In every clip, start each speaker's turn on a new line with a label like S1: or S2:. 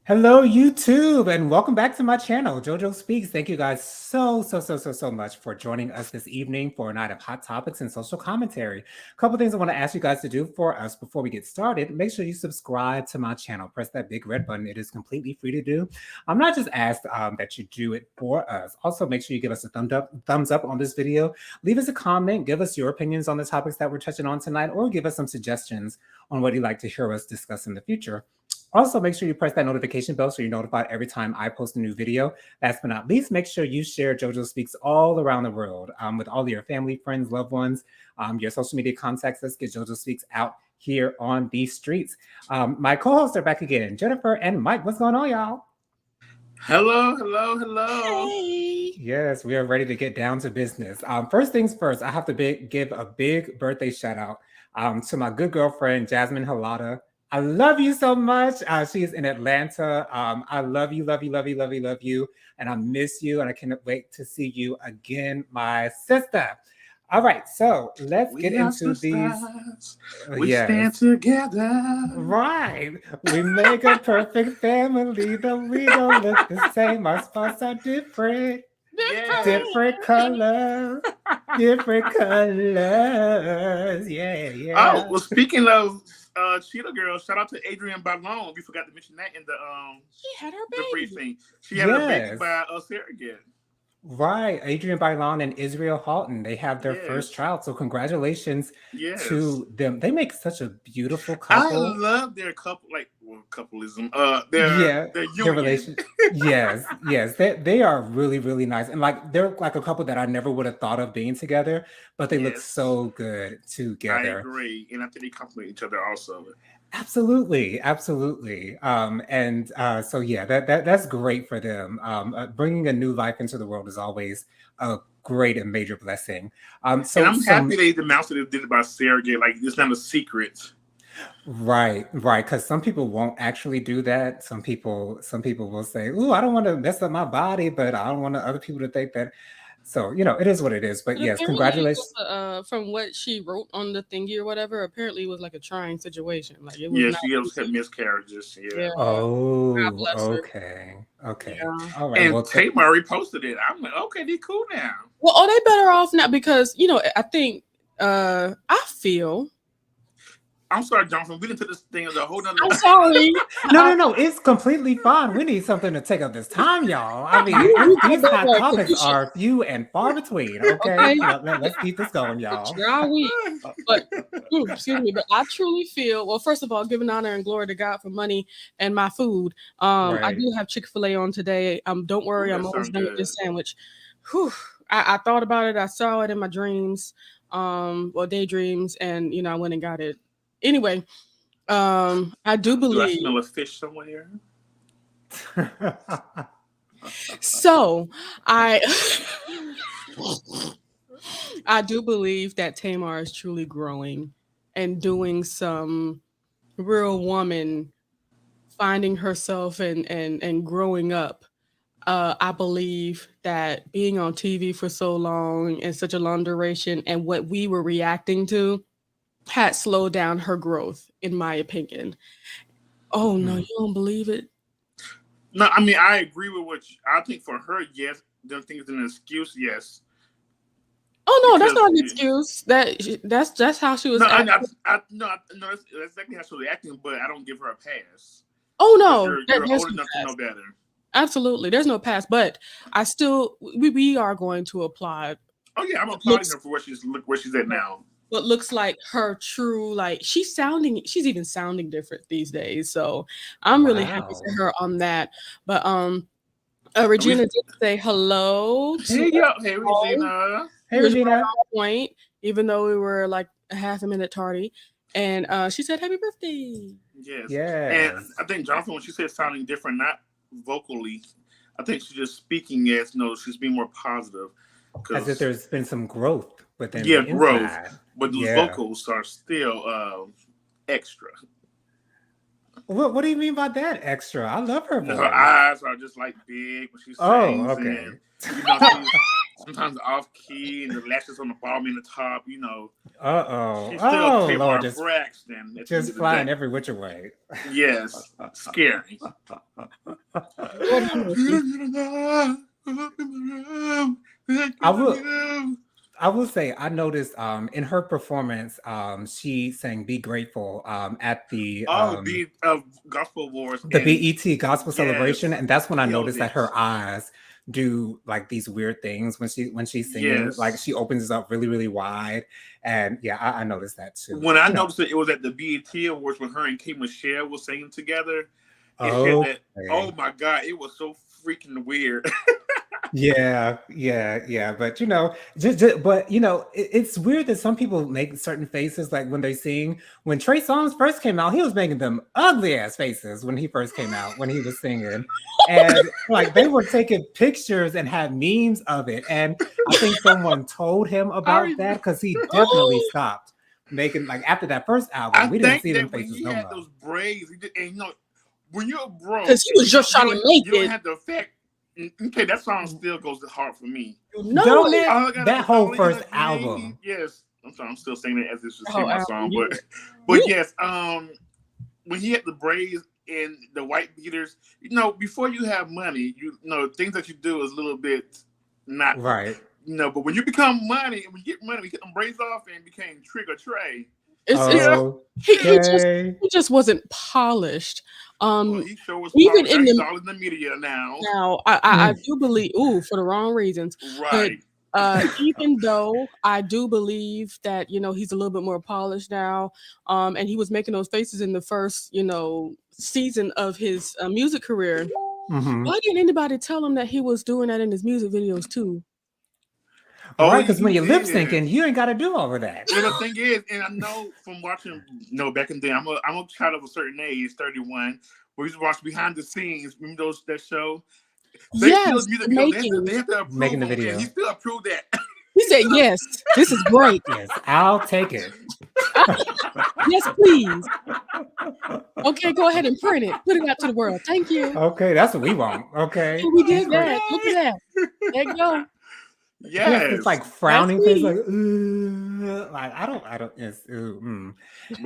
S1: Hello, YouTube, and welcome back to my channel, JoJo Speaks. Thank you guys so much for joining us this evening for a night of hot topics and social commentary. A couple things I want to ask you guys to do for us before we get started. Make sure you subscribe to my channel. Press that big red button. It is completely free to do. I'm not just asked that you do it for us. Also, make sure you give us a thumbs up on this video. Leave us a comment. Give us your opinions on the topics that we're touching on tonight, or give us some suggestions on what you'd like to hear us discuss in the future. Also, make sure you press that notification bell so you're notified every time I post a new video. Last but not least, make sure you share JoJo Speaks all around the world with all of your family, friends, loved ones, your social media contacts. Let's get JoJo Speaks out here on these streets. My co-hosts are back again, Jennifer and Mike. What's going on, y'all?
S2: Hello.
S1: Hey. Yes, we are ready to get down to business. First things first, I have to give a big birthday shout out to my good girlfriend, Jasmine Halada. I love you so much. She is in Atlanta. I love you. And I miss you. And I cannot wait to see you again, my sister. All right, so let's get into these.
S2: We stand together.
S1: Right. We make a perfect family, though we don't look the same. Our spots are different.
S2: Yeah.
S1: Different colors. Different colors. Yeah.
S2: Oh, well, speaking of Cheetah Girl, shout out to Adrienne Ballon. We forgot to mention that in the
S3: she had her baby.
S2: The briefing. She had her baby by surrogate.
S1: Right, Adrienne Ballon and Israel Houghton. They have their first child, so congratulations to them. They make such a beautiful couple.
S2: I love their couple, coupleism. Their
S1: relation. yes, they are really nice, and they're like a couple that I never would have thought of being together, but they look so good together.
S2: I agree, and I think they complement each other also.
S1: Absolutely. So that's great for them. Bringing a new life into the world is always a great and major blessing.
S2: So and I'm happy they announced that they did it by surrogate. Like, it's not a secret.
S1: Right. Because some people won't actually do that. Some people will say, "Ooh, I don't want to mess up my body, but I don't want other people to think that." So, it is what it is. But yes, congratulations.
S3: From what she wrote on the thingy or whatever, apparently it was like a trying situation. Like, it was
S2: she also had miscarriages. Yeah.
S1: Oh, okay.
S3: Yeah.
S1: All right.
S2: And Tamar reposted it. I'm like, okay, they cool now.
S3: Well, they better off now because, I think, I feel.
S2: I'm sorry, Jonathan. We didn't put this thing on a whole nother.
S3: I'm sorry.
S1: No. It's completely fine. We need something to take up this time, y'all. I mean, these hot topics are few and far between. Okay? Let's keep this going, y'all.
S3: But excuse me. But I truly feel. Well, first of all, giving honor and glory to God for money and my food. I do have Chick-fil-A on today. Don't worry, I'm almost done with this sandwich. Whew. I thought about it. I saw it in my dreams, daydreams, and I went and got it. Anyway, I do believe.
S2: Do I smell a fish somewhere?
S3: So I do believe that Tamar is truly growing and doing some real woman finding herself and growing up. I believe that being on TV for so long and such a long duration and what we were reacting to had slowed down her growth, in my opinion. Oh, no, you don't believe it?
S2: No, I mean, I agree with I think for her, yes. Don't think it's an excuse, yes.
S3: Oh, no, that's not an excuse. That's how she was acting.
S2: That's exactly how she was acting, but I don't give her a pass.
S3: Oh, no.
S2: You're old enough to know better.
S3: Absolutely. There's no pass, but we are going to applaud.
S2: Oh, yeah, I'm applauding her for where she's at now.
S3: What looks like her true, she's even sounding different these days. So I'm really happy for her on that. But Regina did say hello.
S2: Hey, Regina.
S1: Hey, Regina.
S3: Point, even though we were like a half a minute tardy. And she said, happy birthday.
S2: Yes. And I think Jonathan, when she said sounding different, not vocally, I think she's just speaking as she's being more positive.
S1: As if there's been some growth within
S2: the growth. But those vocals are still extra.
S1: What do you mean by that, extra? I love her voice.
S2: Her eyes are just big when she sings.
S1: Oh, okay.
S2: And, sometimes off key and the lashes on the bottom and the top. You know, she's still
S1: Oh
S2: Tamar
S1: Lord,
S2: Braxton.
S1: just flying every which way.
S2: Yes, scary.
S1: I will say I noticed in her performance she sang "Be Grateful" at the
S2: Gospel Awards,
S1: the BET Gospel Celebration, and that's when I
S2: killed
S1: noticed that her eyes do like these weird things when she's singing.
S2: Yes.
S1: Like she opens it up really, really wide, and yeah, I noticed that too.
S2: When I noticed it was at the BET Awards when her and K Michelle was singing together.
S1: Oh,
S2: That, oh my God, it was so freaking weird.
S1: Yeah, but you know, but you know, it's weird that some people make certain faces like when they sing. When Trey Songz first came out, he was making them ugly ass faces when he first came out when he was singing, and like they were taking pictures and had memes of it. And I think someone told him about that because he definitely stopped making like after that first album. We didn't see them faces no more.
S2: Those braids, and you know, when you're broke,
S3: because he was just trying to make
S2: it. You don't have the effect. Okay, that song still goes hard for me.
S1: No, don't it? That whole first album.
S2: Yes, I'm sorry, I'm still singing it as this is my song, but yes, when he had the braids and the white beaters, you know, before you have money, you know, things that you do is a little bit not
S1: right.
S2: You know, but when you become money, when you get money, we get them braids off and became Trigger Trey.
S3: He just wasn't polished.
S2: He sure was even in the media now.
S3: Now, I do believe, for the wrong reasons,
S2: right?
S3: But even though I do believe that he's a little bit more polished now, and he was making those faces in the first season of his music career.
S1: Mm-hmm.
S3: Why didn't anybody tell him that he was doing that in his music videos too?
S1: Right, because when you're lip syncing, you ain't got to do all of that.
S2: Well, the thing is, and I know from watching, back in the day, I'm a child of a certain age, 31. We used to watch behind the scenes. Remember that show? They
S3: yes,
S2: music videos. They have to approve
S1: making the video.
S2: He still approved that.
S3: He said, "Yes, this is great.
S1: Yes, I'll take it.
S3: Yes, please. Okay, go ahead and print it. Put it out to the world. Thank you.
S1: Okay, that's what we want. Okay,
S3: we did that. Look at that. There you go."
S2: Yes,
S1: it's like frowning face, like I don't. It's
S2: Well,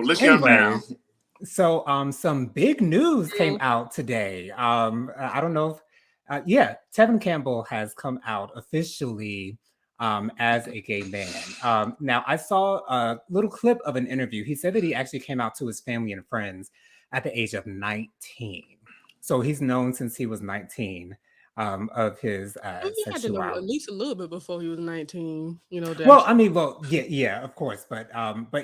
S2: look out now.
S1: So, some big news came out today. I don't know if, Tevin Campbell has come out officially as a gay man. Now, I saw a little clip of an interview. He said that he actually came out to his family and friends at the age of 19. So he's known since he was 19. Of his
S3: he had to know at least a little bit before he was 19.
S1: Well, I mean, yeah, of course, but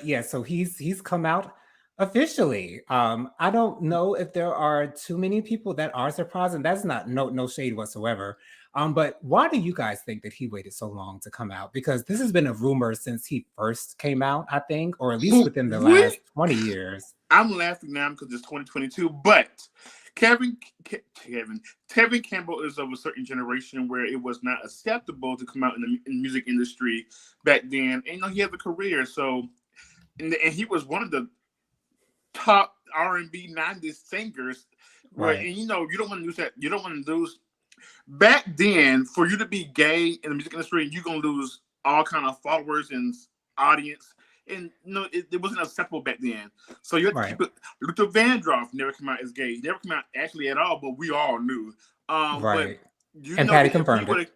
S1: yeah. So he's come out officially. I don't know if there are too many people that are surprised, and that's not no shade whatsoever. But why do you guys think that he waited so long to come out? Because this has been a rumor since he first came out, I think, or at least within the last 20 years.
S2: I'm laughing now because it's 2022, but Tevin Campbell is of a certain generation where it was not acceptable to come out in the music industry back then. And he has a career, so and he was one of the top R&B 90s singers. Right. And you don't want to lose that. You don't want to lose. Back then, for you to be gay in the music industry, you're gonna lose all kind of followers and audience. And it wasn't acceptable back then. So you have to keep it. Luther Vandross never came out as gay. He never came out actually at all, but we all knew.
S1: Right. But Patty confirmed it.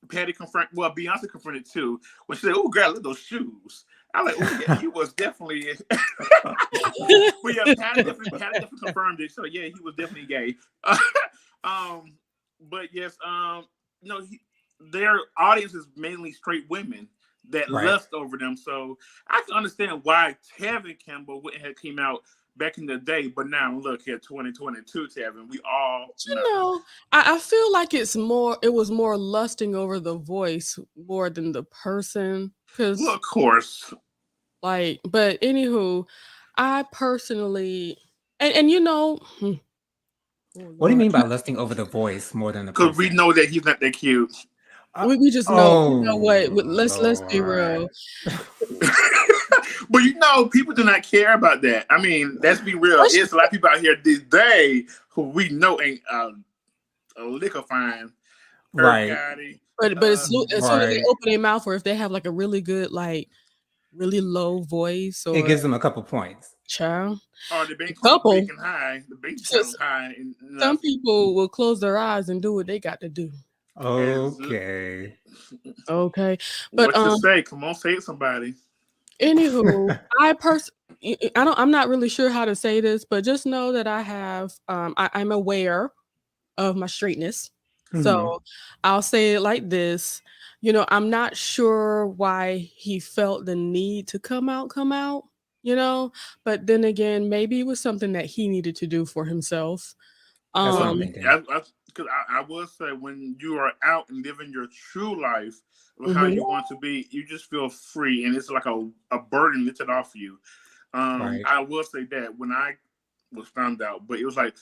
S2: Patty confirmed. Well, Beyonce confirmed it too. When she said, "Oh, girl, look at those shoes." I was like, "Oh, yeah, he was definitely." But yeah, Patty definitely confirmed it. So yeah, he was definitely gay. But yes, their audience is mainly straight women that lust over them. So I can understand why Tevin Campbell wouldn't have came out back in the day. But now look here, 2022, Tevin, we all know.
S3: I feel like it was more lusting over the voice more than the person. Well,
S2: of course.
S3: But anywho, I personally and
S1: what do you mean by lusting over the voice more than the person?
S2: Because we know that he's not that cute.
S3: We just know, what? Let's be real.
S2: But people do not care about that. I mean, let's be real. It's a lot of people out here this day who we know ain't a lick of fine.
S1: Right.
S3: But as soon as they
S1: Right.
S3: open their mouth, or if they have like a really good, like really low voice,
S1: It
S3: or
S1: gives them a couple points.
S3: child,
S2: or the
S3: a
S2: bank
S3: couple.
S2: speaking high, the bank
S3: So,
S2: sounds high
S3: some
S2: enough.
S3: people will close their eyes and do what they got to do.
S2: As
S1: Okay.
S3: Okay, but
S2: what you say? Come on, say it, somebody.
S3: anywho, I'm not really sure how to say this, but just know that I have I'm aware of my straightness.
S1: Mhm.
S3: So I'll say it like this. I'm not sure why he felt the need to come out, you know, but then again, maybe it was something that he needed to do for himself.
S1: That's what
S2: Well,
S1: I'm
S3: Um,
S1: thinking.
S2: because I will say when you are out and living your true life of how
S3: mhm.
S2: you want to be, you just feel free, and it's like a burden lifted off you.
S1: Right.
S2: I will say that when I was found out, but it was like,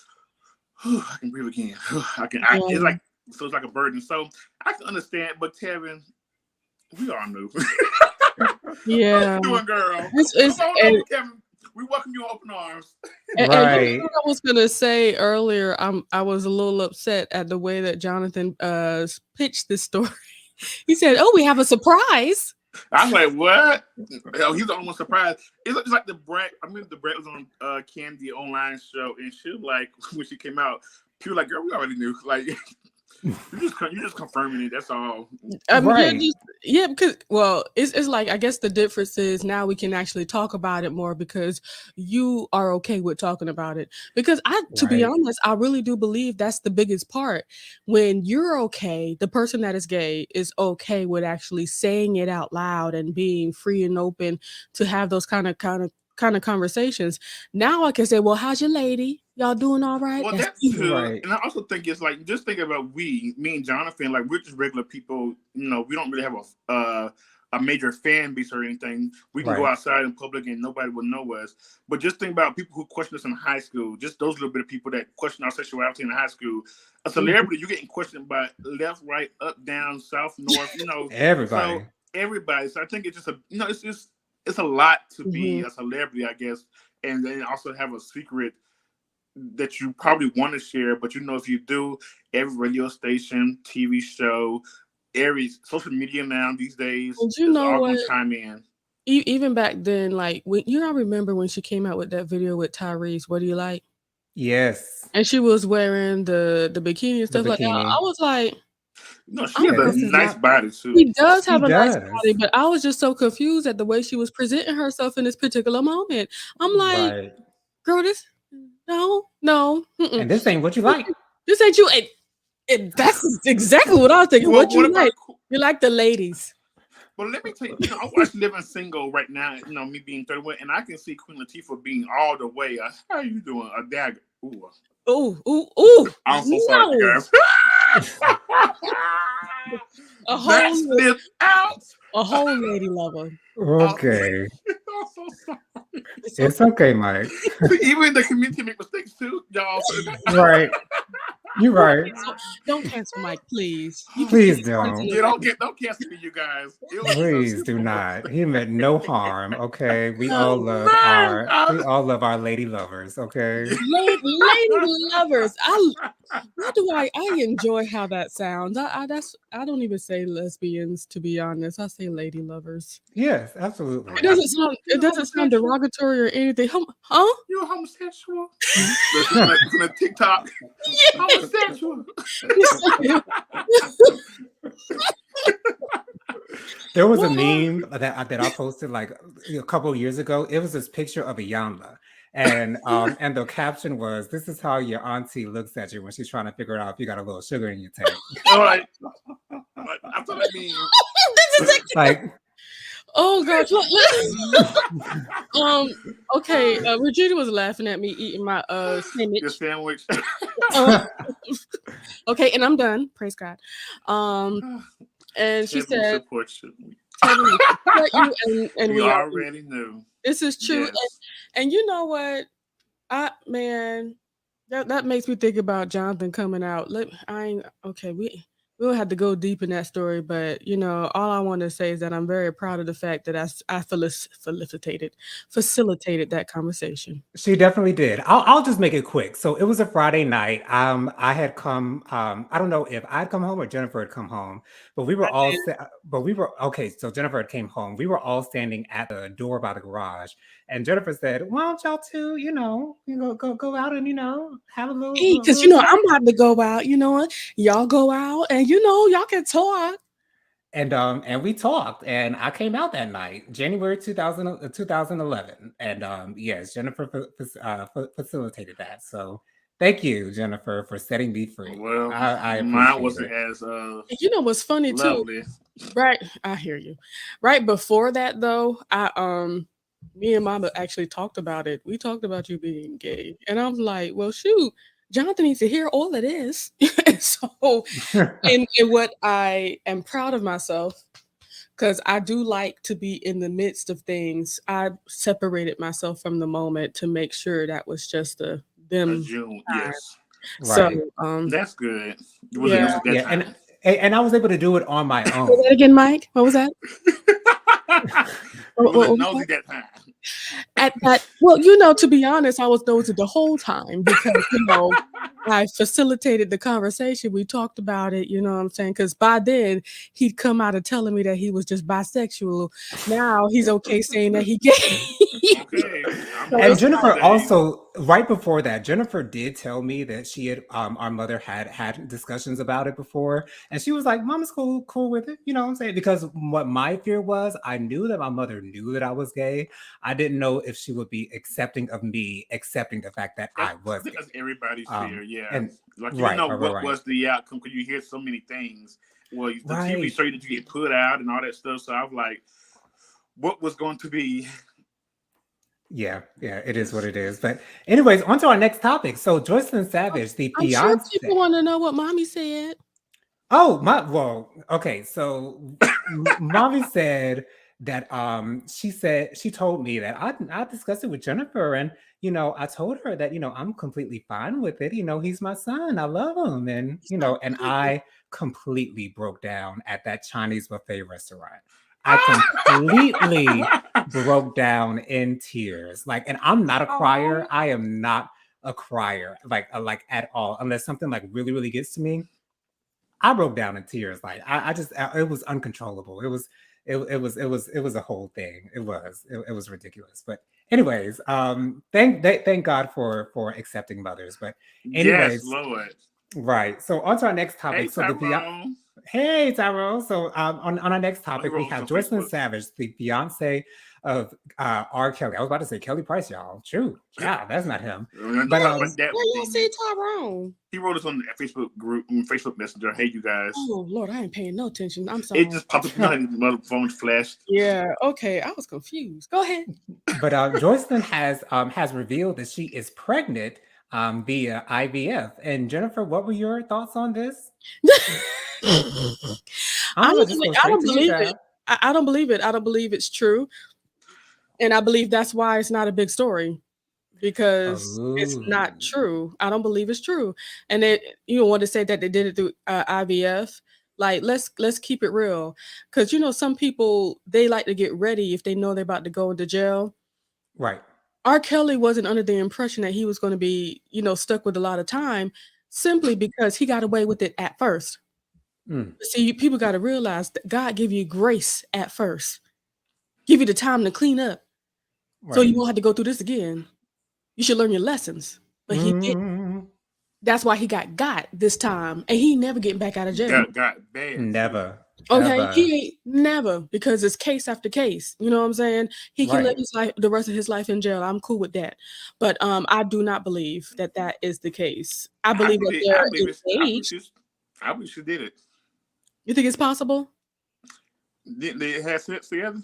S2: whew, I can breathe again. I can. It's
S3: Yeah.
S2: like so. It's like a burden. So I can understand. But Tevin, we all knew. How
S3: Yeah.
S2: you doing, girl?
S3: It's
S2: Come on
S3: and,
S2: over, Kevin. We welcome you with open arms.
S3: and you know
S1: Right.
S3: what I was gonna say earlier. I was a little upset at the way that Jonathan pitched this story. He said, "Oh, we have a surprise."
S2: I'm like, what? Hell, he's the only one surprised. It's just like the Brett. I mean, the Brett was on Candy online show, and she was like, when she came out, she was like, "Girl, we already knew." Like, you're just confirming it. That's all.
S1: Right.
S3: Because it's like I guess the difference is now we can actually talk about it more because you are okay with talking about it. Because to be
S1: Right.
S3: honest, I really do believe that's the biggest part. When you're okay, the person that is gay is okay with actually saying it out loud and being free and open to have those kind of conversations. Now I can say, "Well, how's your lady? Y'all doing all right?"
S2: Well,
S3: That's
S2: that
S3: cute.
S2: too,
S1: Right.
S2: and I also think it's like just think about me and Jonathan. Like we're just regular people. We don't really have a major fan base or anything. We can go
S1: Right.
S2: outside in public and nobody will know us. But just think about people who question us in high school. Just those little bit of people that question our sexuality in high school. A
S3: Mhm.
S2: celebrity, you're getting questioned by left, right, up, down, south, north. So
S1: Everybody.
S2: everybody. So I think it's just it's a lot to be
S3: Mhm.
S2: a celebrity, I guess, and then also have a secret that you probably want to share, but if you do, every radio station, TV show, every social media now these days
S3: And you
S2: is
S3: know
S2: all
S3: what?
S2: going to chime in.
S3: Even back then, like when I remember when she came out with that video with Tyrese, "What do you like?"
S1: Yes.
S3: And she was wearing the bikini and
S1: The
S3: stuff like that. I
S1: bikini.
S3: was like,
S2: She
S3: I'm
S2: has
S1: Yeah,
S2: a
S1: this is
S2: nice
S1: not
S2: body too.
S3: she does
S1: she
S3: have a nice
S1: does.
S3: body, but I was just so confused at the way she was presenting herself in this particular moment. I'm like,
S1: Right.
S3: girl, no,
S1: And this ain't what you like.
S3: this ain't you. And that's exactly what I was thinking.
S2: Well,
S3: What
S2: what
S3: you
S2: about?
S3: like? You like the ladies.
S2: Well, let me tell you. I'm watching Living Single right now. Me being 31, and I can see Queen Latifah being all the way. How are you doing? A dagger. Ooh,
S3: Ooh,
S2: I'm so sorry, you
S3: no.
S2: guys.
S3: A
S2: That
S3: whole
S2: slipped out.
S3: a whole lady lover.
S2: I'm
S1: Okay.
S2: so sorry.
S3: It's
S1: It's
S3: okay.
S1: okay, Mike.
S2: See, even the community make mistakes too, y'all.
S1: Right. You're
S3: Don't
S1: right.
S3: cancel, don't cancel Mike, please. You can keep
S1: Please
S3: the friends in
S1: don't.
S3: the
S2: Yeah,
S3: room.
S2: don't cancel me, you guys. It was just
S1: Please do not. He meant no harm. Okay.
S3: No,
S1: We all love our lady lovers. Okay.
S3: lady lovers. Why do I enjoy how that sounds? I don't even say lesbians, to be honest. I say lady lovers.
S1: Yes, absolutely.
S3: It doesn't sound it
S2: You're
S3: doesn't sound
S2: homosexual.
S3: derogatory or anything. Huh?
S2: You're homosexual. It's in a TikTok. Homosexual.
S1: There was a
S3: Well,
S1: meme that I posted like a couple of years ago. It was this picture of a Yanla. And the caption was, "This is how your auntie looks at you when she's trying to figure out if you got a little sugar in your tank."
S2: All right. I thought that mean.
S3: this is
S1: Like,
S3: oh gosh. Okay, Regina was laughing at me eating my
S2: Your
S3: sandwich.
S2: sandwich.
S3: Uh, okay, and I'm done. Praise God. And she
S2: Tevin
S3: said,
S2: supports you.
S3: "Tevin, we support you, and
S2: You
S3: we are.
S2: already knew.
S3: This is true."
S2: Yes.
S3: And you know what? Man, that makes me think about Jonathan coming out. I ain't okay. we'll have to go deep in that story, but all I want to say is that I'm very proud of the fact that I facilitated that conversation.
S1: She definitely did. I'll just make it quick. So it was a Friday night. I had come. I don't know if I'd come home or Jennifer had come home, but we were
S3: I
S1: all.
S3: did.
S1: But we were okay. So Jennifer had came home. We were all standing at the door by the garage, and Jennifer said, "Why don't y'all two, go out and have a little, little,
S3: Because
S1: little chat."
S3: I'm about to go out. Y'all go out, and y'all can talk.
S1: And we talked, and I came out that night, January 2011. And yes, Jennifer facilitated that. So thank you, Jennifer, for setting me free.
S2: Well,
S1: I
S2: mine
S1: appreciate
S2: wasn't
S1: it.
S2: as
S3: What's funny too,
S2: lovely.
S3: right? I hear you. Right before that, though, me and Mama actually talked about it. We talked about you being gay, and I was like, "Well, shoot, Jonathan needs to hear all of this." And so, and what I am proud of myself, because I do like to be in the midst of things. I separated myself from the moment to make sure that was just a
S2: A
S3: them
S2: June,
S3: time.
S2: yes,
S3: So,
S1: Right.
S2: that's good. It wasn't
S3: yeah.
S2: music that
S1: Yeah.
S2: time.
S1: And I was able to do it on my
S3: Say that
S1: own.
S3: again, Mike. What was that?
S2: It
S3: What
S2: wasn't
S3: was that?
S2: nosy that time.
S3: At that, well, to be honest, I was nosy the whole time because I facilitated the conversation. We talked about it. You know what I'm saying? Because by then he'd come out of telling me that he was just bisexual. Now he's okay saying that he gay.
S2: Okay, I'm
S3: So
S1: And
S3: it's
S2: proud of you
S1: Jennifer
S2: today.
S1: also, right before that, Jennifer did tell me that she had, our mother had discussions about it before, and she was like, "Mama's cool with it." You know what I'm saying? Because what my fear was, I knew that my mother knew that I was gay. I didn't know if she would be accepting of me accepting the fact that
S2: That,
S1: I
S2: I
S1: was
S2: think
S1: gay.
S2: that's everybody's fear. Yeah,
S1: And
S2: like you didn't
S1: right,
S2: know
S1: right, right,
S2: what
S1: right,
S2: was the outcome because you hear so many things. Well, the TV
S1: right.
S2: show that you get put out and all that stuff. So I was like, what was going to be?
S1: Yeah, yeah, it is what
S2: Yes.
S1: it is. But anyways, on to our next topic. So Joycelyn Savage, the
S3: I'm sure people
S1: fiance.
S3: want to know what mommy said.
S1: Oh, well, okay. So mommy said that she told me that I discussed it with Jennifer, and I told her that I'm completely fine with it. He's my son. I love him. And and I completely broke down at that Chinese buffet restaurant. I completely broke down in tears. Like, and I'm not a crier.
S2: Oh,
S1: I am not a crier, like at all, unless something like really, really gets to me. I broke down in tears. Like I just, it was uncontrollable. It was a whole thing. It was ridiculous. But anyways, thank God for accepting mothers. But
S2: yes,
S1: anyways,
S2: Lord.
S1: right. So on to our next
S2: Hey,
S1: topic. So
S2: Tyrone.
S1: hey Tyrone. So on our next
S2: Oh, he
S1: topic we
S2: wrote this
S1: have
S2: on
S1: Joycelyn
S2: Facebook.
S1: Savage, the fiance of R. Kelly. I was about to say Kelly Price, y'all. True. Yeah, that's not him.
S2: Don't
S1: But
S2: talk about that.
S3: Where y'all see Tyrone?
S2: He wrote us on the Facebook group, Facebook Messenger. Hey, you guys.
S3: Oh Lord, I ain't paying no attention. I'm sorry.
S2: It just popped up. You know how the phone flashed.
S3: Yeah. Okay. I was confused. Go ahead.
S1: But Joycelyn has revealed that she is pregnant via IVF. And Jennifer, what were your thoughts on this? I'm gonna just
S3: Honestly,
S1: go
S3: I
S1: straight
S3: don't
S1: to you,
S3: believe it.
S1: child.
S3: I don't believe it. I don't believe it's true. And I believe that's why it's not a big story because it's not
S1: Oh,
S3: true. I don't believe it's true. And they, want to say that they did it through IVF. Like, let's keep it real, because some people they like to get ready if they know they're about to go into jail.
S1: right.
S3: R. Kelly wasn't under the impression that he was going to be, stuck with a lot of time simply because he got away with it at first.
S1: Mm,
S3: See, people got to realize that God give you grace at first, give you the time to clean up, so
S1: right.
S3: you won't have to go through this again. You should learn your lessons. But he did.
S1: Mm,
S3: That's why he got this time, and he never getting back out of jail.
S2: Got bad too.
S1: never,
S3: Okay,
S1: ever.
S3: he ain't never, because it's case after case. You know what I'm saying? He can live
S1: Right.
S3: his life, the rest of his life in jail. I'm cool with that. But I do not believe that that is the case. I
S2: I
S3: believe that
S2: believe. I believe
S3: they're
S2: it's.
S3: engaged.
S2: I believe she did it.
S3: You think it's possible?
S2: Didn't they have sex together?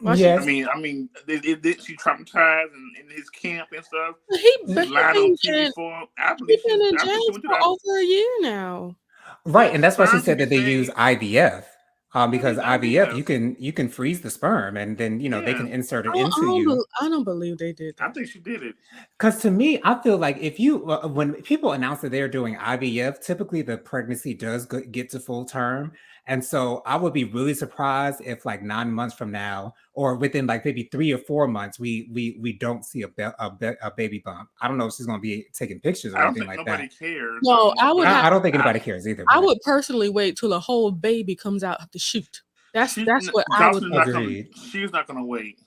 S3: Why she?
S2: I
S1: Yes.
S2: mean, did she traumatized in his camp and stuff?
S3: But he
S2: Lied on TV
S3: been
S2: for him. I
S3: he
S2: believe
S3: been in
S2: I
S3: jail
S2: believe she went to
S3: for
S2: the.
S3: over a year now.
S1: Right.
S2: Well,
S1: And that's why she
S2: sperm can
S1: said
S2: be
S1: that they use
S2: saved.
S1: IVF. Because IVF,
S2: IVF.
S1: you can freeze the sperm and then they can
S2: Yeah,
S1: insert it into you.
S3: I don't believe they did
S2: I
S3: that.
S2: think she did it.
S1: Because to me, I feel like if you when people announce that they're doing IVF, typically the pregnancy does get to full term, and so I would be really surprised if like 9 months from now, or within like maybe 3 or 4 months, we don't see a baby bump. I don't know if she's going to be taking pictures or
S2: I don't
S1: anything
S2: think
S1: like
S2: nobody
S1: that.
S2: cares.
S3: No, I would
S1: I
S3: have.
S1: don't think anybody cares either.
S3: I
S1: But
S3: would personally wait till a whole baby comes out of the chute. That's what I would.
S2: Jocelyn's not gonna.
S1: agreed.
S2: She's not gonna wait.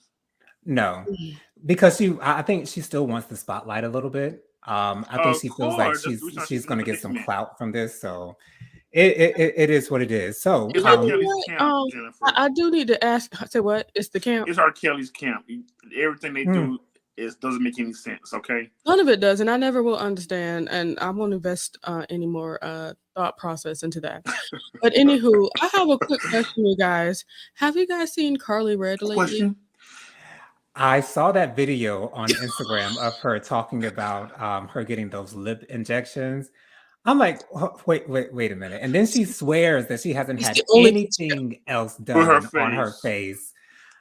S1: No, because I think she still wants the spotlight a little bit. I think
S2: Of
S1: she feels like
S2: course, that's the reason why she's
S1: she's
S2: in the
S1: going to get some
S2: predicament.
S1: clout from this. So it is what it is. So
S2: It's
S3: You
S2: R.
S3: know
S2: Kelly's
S3: what?
S2: camp, Jennifer.
S3: I do need to ask. Say what? It's the camp.
S2: It's R. Kelly's camp. Everything they
S1: hmm,
S2: do doesn't make any sense. Okay.
S3: None of it does, and I never will understand. And I won't invest any more thought process into that. But anywho, I have a quick question, you guys. Have you guys seen Karlie Red lately?
S2: Question.
S1: I saw that video on Instagram of her talking about her getting those lip injections. I'm like, wait a minute. And then she swears that she hasn't
S3: It's
S1: had
S3: the only
S1: anything else
S2: With her
S1: done on her
S2: face.
S1: face.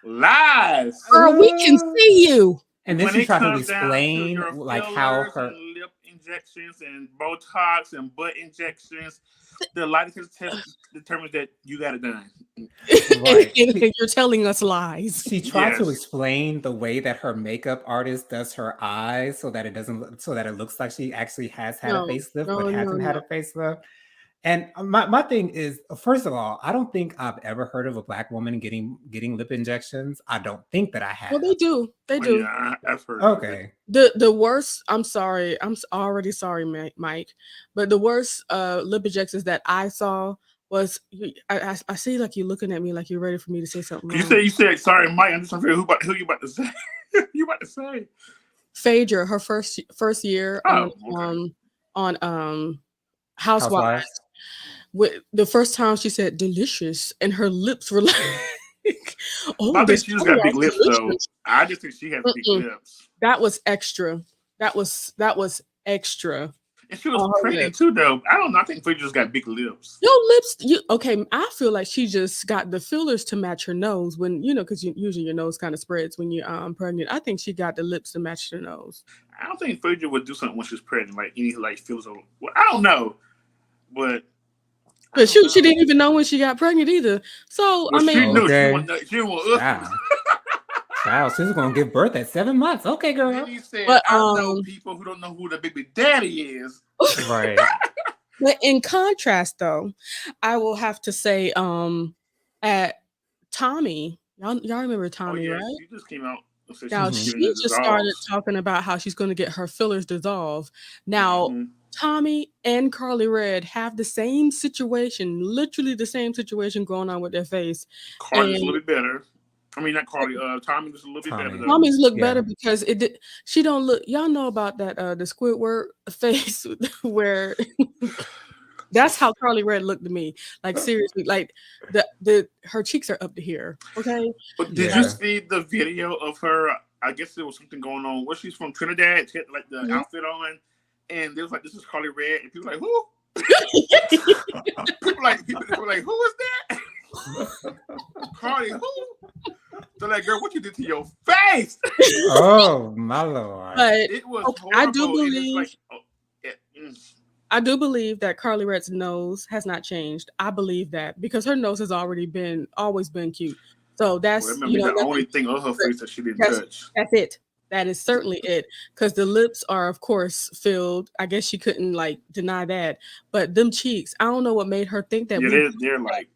S2: Lies.
S3: girl, we can see you.
S1: And then
S2: When
S1: she
S2: it
S1: tried to
S2: comes down to
S1: explain
S2: your
S1: like how
S2: fillers
S1: her
S2: and lip injections and Botox and butt injections, the lighting test determines that you got it done.
S1: right.
S3: And you're telling us lies.
S1: She tried to
S2: Yes.
S1: explain the way that her makeup artist does her eyes so that it looks like she actually has had a
S3: No,
S1: facelift
S3: no,
S1: but hasn't
S3: no,
S1: had
S3: no.
S1: a facelift. And my thing is, first of all, I don't think I've ever heard of a Black woman getting lip injections. I don't think that I
S3: Well,
S1: have.
S3: they do. They
S2: Oh,
S3: do.
S2: yeah, I've heard of it.
S1: Okay.
S3: The worst. I'm sorry. Already sorry, Mike. But the worst lip injections that I saw was. I see like you looking at me like you're ready for me to say something wrong.
S2: You said sorry, Mike. I'm just trying to figure who you about to say. You about to say?
S3: Phaedra, her first year
S2: Oh, okay.
S3: on Housewives.
S1: Housewives.
S3: With the first time she said delicious, and her lips were like, oh,
S2: I think
S3: this
S2: she just got
S3: color
S2: big
S3: is
S2: lips though.
S3: delicious.
S2: I just think she has big
S3: Mm-mm.
S2: lips.
S3: That was extra. That was extra.
S2: And she was
S3: on her
S2: pretty
S3: lips.
S2: too though. I don't know. I think Phaedra just got big lips.
S3: Your lips, okay? I feel like she just got the fillers to match her nose when because usually your nose kind of spreads when you're pregnant. I think she got the lips to match her nose.
S2: I don't think Phaedra would do something when she's pregnant, like any like feels. Well, I don't know, but
S3: But she didn't even know when she got pregnant either. So
S2: well,
S3: I mean,
S2: she knew
S1: Okay.
S2: she didn't want us.
S1: Wow. Wow, she's gonna give birth at 7 months. Okay, girl.
S2: Then he said,
S3: But,
S2: I know people who don't know who the baby daddy is.
S1: Right.
S3: But in contrast, though, I will have to say, at Tommy, y'all remember
S2: Oh
S3: Tommy,
S2: yeah,
S3: right?
S2: she just came out. And said
S3: Now
S2: she's
S3: she
S2: getting it
S3: just started
S2: dissolved.
S3: talking about how she's going to get her fillers dissolved. Now
S2: Mhm.
S3: Tommy and Karlie Red have the same situation, literally the same situation going on with their face.
S2: Carly's a
S3: And
S2: little bit better. I mean, not Carly. Tommy was a little bit better
S1: Tommy.
S2: though.
S3: Tommy's look
S1: Yeah.
S3: better because she don't look. Y'all know about that the Squidward face where that's how Karlie Red looked to me. Like seriously, like her cheeks are up to here. Okay.
S2: But did
S1: Yeah.
S2: you see the video of her? I guess there was something going on. Well, she's from Trinidad. She had like the
S3: Mhm.
S2: outfit on, and there was like, "This is Carly Red," and people were like, "Who?" people were like, "Who is that?" Carly, who? So like, girl, what you did to your face?
S1: Oh my lord.
S3: But
S2: It was
S3: okay,
S2: horrible.
S3: I do
S2: and it's
S3: believe.
S2: like,
S3: I do believe that Karlie Red's nose has not changed. I believe that because her nose has always been cute. So that's
S2: well, remember the only thing on her face that she didn't touch.
S3: that's it. That is certainly it. Because the lips are, of course, filled. I guess she couldn't like deny that. But them cheeks, I don't know what made her think that.
S2: Yeah, they're like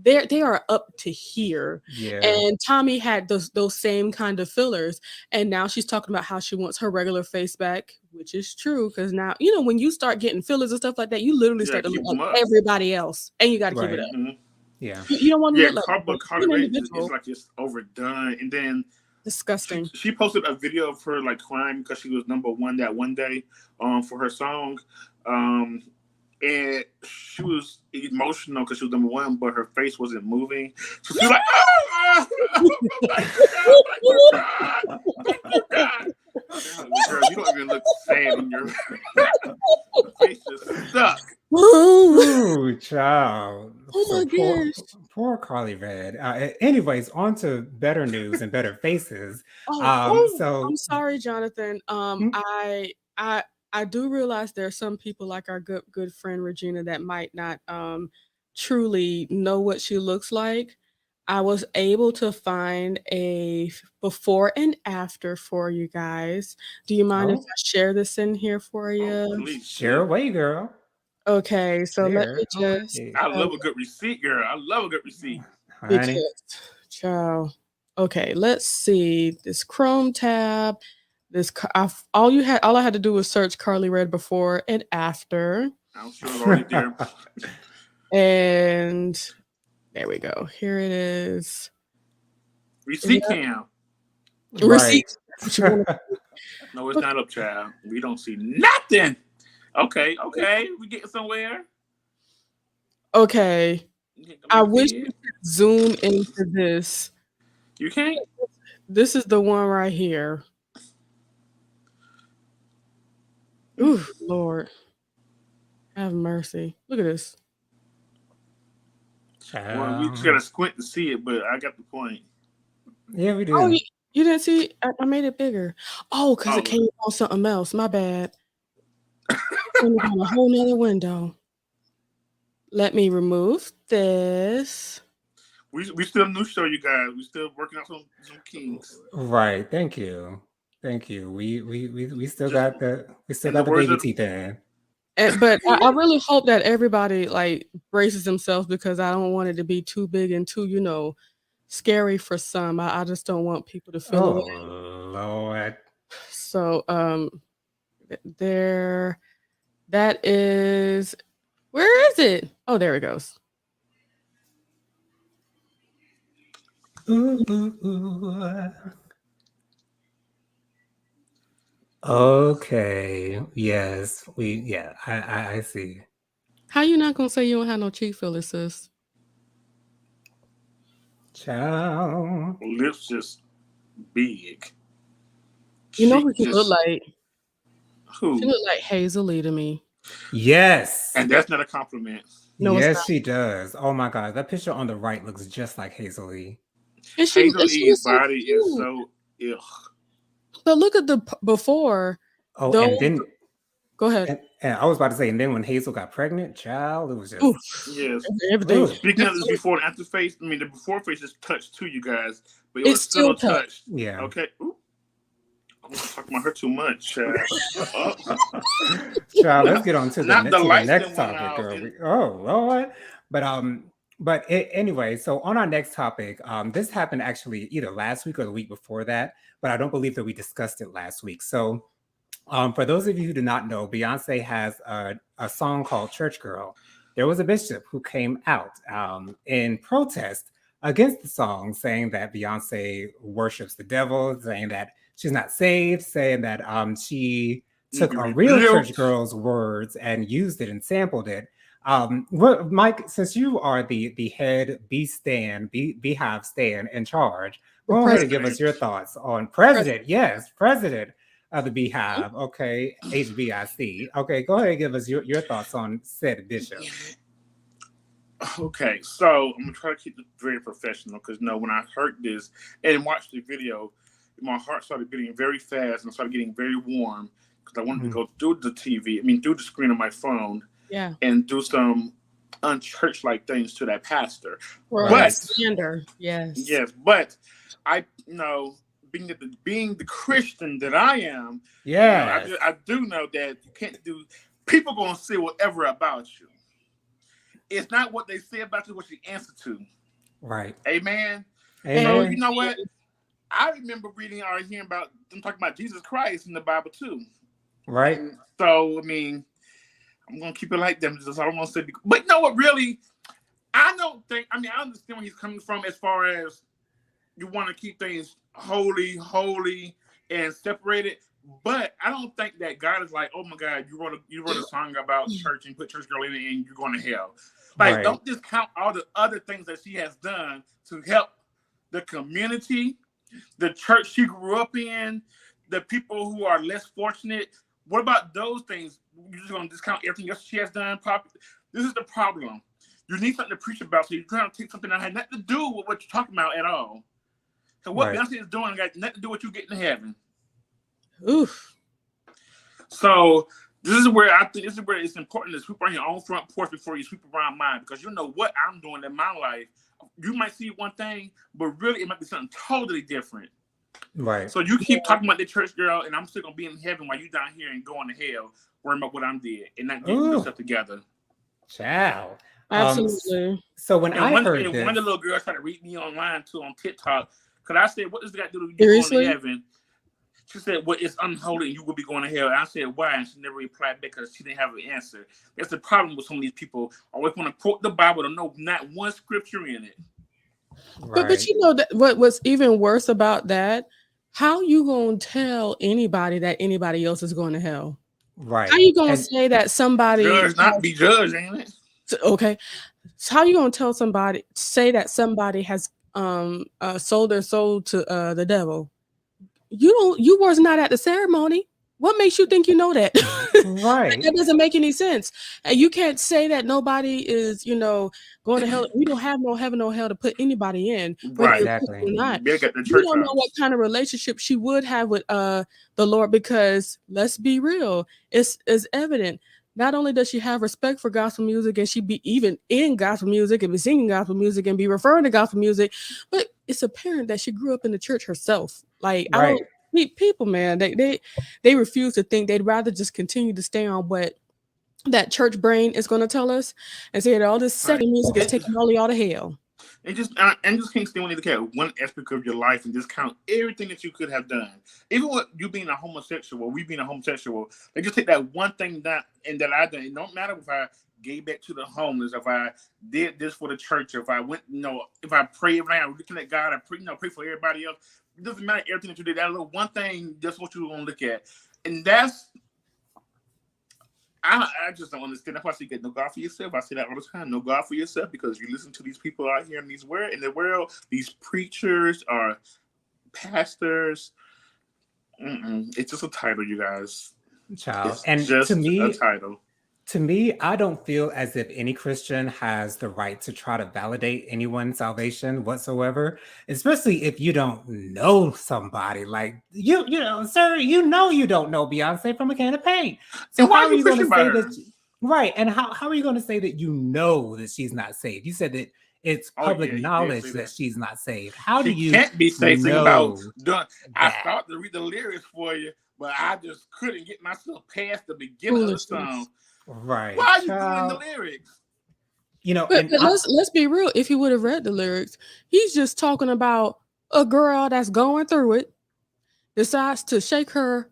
S3: they are up to here.
S1: Yeah.
S3: And Tommy had those same kind of fillers, and now she's talking about how she wants her regular face back, which is true because now when you start getting fillers and stuff like that, you literally start to
S2: keep
S3: look
S2: them
S3: like
S2: up.
S3: everybody else, and you got to keep
S1: Right.
S3: it up.
S2: Mhm.
S1: Yeah.
S3: You don't want to
S2: Yeah,
S3: look like
S2: Carly
S3: an
S2: Red
S3: individual.
S2: is like just overdone. And then
S3: Disgusting.
S2: she posted a video of her like crying because she was #1 that one day for her song. And she was emotional because she was #1, but her face wasn't moving. So she was like, oh my God. Girl, you don't even look sad in your face just stuck.
S1: Ooh, child.
S3: Oh my
S1: So
S3: gosh.
S1: Poor Karlie Red. Anyways, on to better news and better faces.
S3: Oh, I'm
S1: So
S3: sorry, Jonathan.
S1: hmm,
S3: I do realize there are some people like our good friend Regina that might not truly know what she looks like. I was able to find a before and after for you guys. Do you mind if
S1: oh,
S3: I share this in here for
S2: Oh,
S3: you?
S2: please
S1: share
S2: do.
S1: away, girl.
S3: Okay, so let me
S1: Share
S3: just
S1: away,
S2: I love a good receipt, girl. I love a good receipt.
S1: honey.
S3: because child. Okay, let's see this Chrome tab. All I had to do was search Karlie Red before and after,
S2: I'm sure it's already there.
S3: and there we go. Here it is.
S2: Receipt
S3: Yep,
S2: cam.
S1: Right.
S3: receipts. What you want?
S2: No, it's not up, child. We don't see nothing. Okay, okay. We getting somewhere.
S3: Okay, I
S2: We
S3: wish
S2: did.
S3: we could zoom into this.
S2: You can't.
S3: This is the one right here. Ooh, Lord, have mercy. Look at this.
S2: Well, we just gotta
S1: Child.
S2: squint to see it, but I got the point.
S1: Yeah, we
S3: Oh,
S1: do.
S3: you didn't see? I made it bigger. Oh, because it
S2: Oh,
S3: came on something else. My bad. Came on a whole nother window. Let me remove this.
S2: we still new show, you guys. We still working out some kinks.
S1: Right. Thank you. Thank you. We still
S2: Just
S1: got
S2: in the
S1: the
S2: words
S1: baby
S2: of
S1: teeth in.
S3: But I really hope that everybody like braces themselves because I don't want it to be too big and too, scary for some. I just don't want people to feel away.
S1: Oh Lord.
S3: So there that is where is it? Oh, there it goes.
S1: Ooh, ooh, ooh. Okay. Yes. I see.
S3: How you not gonna say you don't have no cheek fillers, sis?
S1: Ciao.
S2: lips just big.
S3: You know
S2: Cheek
S3: who she look
S2: just
S3: like? She
S2: who?
S3: look like Hazel Lee to me.
S1: Yes.
S2: And that's not a compliment.
S3: No, it's
S1: Yes,
S3: not.
S1: she does. Oh my God. That picture on the right looks just like Hazel.
S2: Hazel
S3: And she
S2: E's
S3: was so
S2: body is
S3: cute.
S2: so ugh.
S3: But look at the before.
S1: Oh,
S3: Those. Go ahead.
S1: and I was about to say, and then when Hazel got pregnant, child, it was
S3: Oof.
S1: just
S2: Yes.
S3: Everything.
S1: ugh.
S2: Speaking of this
S3: Absolutely.
S2: before and after face, I mean the before face is touched too, you guys, but it
S3: It's
S2: was still
S3: still
S2: a
S3: tough.
S2: touch.
S1: Yeah.
S2: Okay. Ooh, I'm talking about her too much. Oh,
S1: Child, let's
S2: not,
S1: get on
S2: not the
S1: to the
S2: light
S1: next
S2: skin one
S1: topic,
S2: out.
S1: girl.
S2: And
S1: Oh Lord. Anyway, so on our next topic, this happened actually either last week or the week before that, but I don't believe that we discussed it last week. So for those of you who do not know, Beyonce has a song called Church Girl. There was a bishop who came out in protest against the song, saying that Beyonce worships the devil, saying that she's not saved, saying that she
S2: need to
S1: took
S2: be
S1: a real church
S2: rebuilt.
S1: girl's words and used it and sampled it. What, Mike, since you are the head Beehive stand in charge,
S3: The
S1: go ahead and
S3: president.
S1: give us
S2: President.
S1: your thoughts on President. Yes, President of the Beehive. Okay, HBIC. Okay, go ahead and give us your thoughts on said bishop.
S2: Okay, so I'm gonna try to keep it very professional because when I heard this and watched the video, my heart started beating very fast and started getting very warm because I wanted to
S1: Mm.
S2: go through the TV, I mean through the screen of my phone
S3: Yeah.
S2: and do some unchurch-like things to that pastor.
S3: Right.
S2: But
S1: Right.
S3: Slander. Yes.
S2: yes, but I being the Christian that I am,
S1: Yes.
S2: I do know that you can't do. People gonna say whatever about you. It's not what they say about you, what you answer to.
S1: Right.
S2: Amen. So
S3: And
S2: you
S1: Amen.
S2: know what? I remember reading or hearing about them talking about Jesus Christ in the Bible too.
S1: Right.
S2: And so I mean, I'm gonna keep it like them. That's all I'm gonna say. But you know what? Really, I don't think. I mean, I understand where he's coming from as far as you want to keep things holy, and separated. But I don't think that God is like, oh my God, you wrote a song about church and put church girl in it and you're going to hell. Like,
S1: Right.
S2: don't discount all the other things that she has done to help the community, the church she grew up in, the people who are less fortunate. What about those things? You're just going to discount everything else she has done? This is the problem. you need something to preach about, so you're trying to take something that had nothing to do with what you're talking about at all. So what Beyonce is doing got nothing to do with you getting to heaven.
S3: Oof.
S2: So this is where I think it's important to sweep around your own front porch before you sweep around mine, because you know what I'm doing in my life. You might see one thing, but really it might be something totally different.
S1: Right.
S2: So you keep talking about the church girl, and I'm still gonna be in heaven while you down here and going to hell, worrying about what I'm did and not getting yourself together.
S1: Ciao.
S3: Absolutely.
S1: So when I heard this,
S2: one of the little girls tried to read me online too on TikTok, because I said, "What does that do to you going to heaven?" She said, "Well, it's unholy, and you will be going to hell." And I said, "Why?" And she never replied back because she didn't have an answer. That's the problem with some of these people. Always want to quote the Bible to know not one scripture in it.
S3: Right. But you know that what's even worse about that? How you gonna tell anybody that anybody else is going to hell?
S1: Right.
S3: How you gonna say that somebody
S2: judge not be judged, ain't it?
S3: Okay. So how you gonna tell somebody, say that somebody has sold their soul to the devil? You was not at the ceremony. What makes you think you know that?
S1: Right.
S3: That doesn't make any sense. And you can't say that nobody is, going to hell. We don't have no heaven or hell to put anybody in.
S2: Right.
S1: Exactly.
S3: Not. You don't know what kind of relationship she would have with the Lord, because let's be real, it's evident. Not only does she have respect for gospel music, and she be even in gospel music and be singing gospel music and be referring to gospel music, but it's apparent that she grew up in the church herself. Like, I don't meet people, man. They refuse to think. They'd rather just continue to stay on what that church brain is going to tell us, and say that all this secular music is taking all y'all to hell.
S2: And just can't stand when you look at one aspect of your life and discount everything that you could have done. Even with you being a homosexual, we being a homosexual, they just take that one thing that I done. It don't matter if I gave back to the homeless, if I did this for the church, if I went, if I pray every night, I'm looking at God, I pray for everybody else. It doesn't matter everything that you did. That little one thing, that's what you're gonna look at, and that's. I just don't understand. That's why I say get no God for yourself. I say that all the time. No God for yourself, because you listen to these people out here in the world, these preachers or pastors. It's just a title, you guys.
S1: Child.
S2: It's
S1: and
S2: just a title.
S1: To me, I don't feel as if any Christian has the right to try to validate anyone's salvation whatsoever, especially if you don't know somebody. Like, you know, sir, you don't know Beyonce from a can of paint. So how are you going to say that? Right. And how are you going to say that you know that she's not saved? You said that it's public knowledge that she's not saved. How do you
S2: can't be saved?
S1: know
S2: I thought to read the lyrics for you, but I just couldn't get myself past the beginning of the song.
S1: Right.
S2: Why are you doing the lyrics?
S3: But let's be real. If he would have read the lyrics, he's just talking about a girl that's going through it, decides to shake her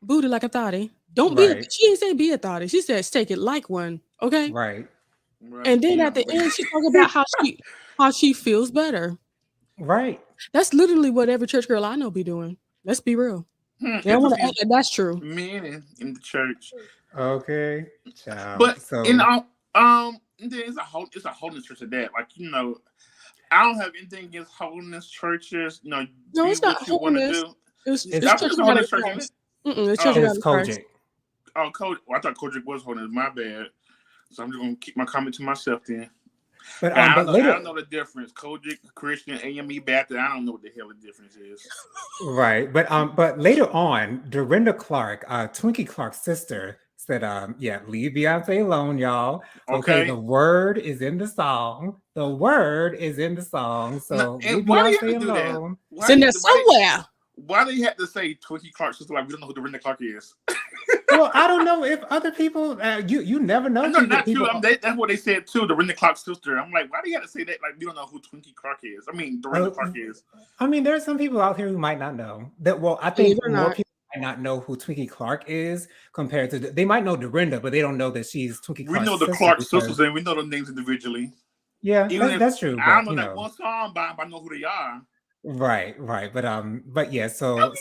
S3: booty like a thotty. She didn't say be a thotty. She said take it like one. Okay.
S1: Right.
S3: And then at the end, she talks about how she feels better.
S1: Right.
S3: That's literally what every church girl I know be doing. Let's be real. They want to act like that's true.
S2: Men in the church.
S1: Okay. Child.
S2: But it's a holiness church of that. Like, I don't have anything against holiness churches.
S3: No, it's not holiness. It's church of holiness church. It's church of Christ.
S2: Oh, Kojic. Well, I thought Kojic was holiness. My bad. So I'm just gonna keep my comment to myself then. But I don't know the difference. Kojic, Christian, AME, Baptist. I don't know what the hell the difference is.
S1: Right. But later on, Dorinda Clark, Twinkie Clark's sister, said, leave Beyonce alone, y'all. Okay, the word is in the song. The word is in the song. So leave Beyonce alone.
S3: It's in there somewhere.
S2: Why do you have to say Twinkie Clark's sister like we don't know who Dorinda Clark is?
S1: Well, I don't know if other people, you never know.
S2: Not people. That's what they said too, Dorinda Clark's sister. I'm like, why do you have to say that? Like, we don't know who Twinkie Clark is. I mean, Dorinda Clark is.
S1: I mean, there are some people out here who might not know that. Well, I think more people might not know who Twinkie Clark is compared to they might know Dorinda, but they don't know that she's Twinkie Clark.
S2: We know the Clark sisters and we know the names individually.
S1: Yeah, that's true.
S2: I don't know that one song, but I know who they are.
S1: Right. But yeah, so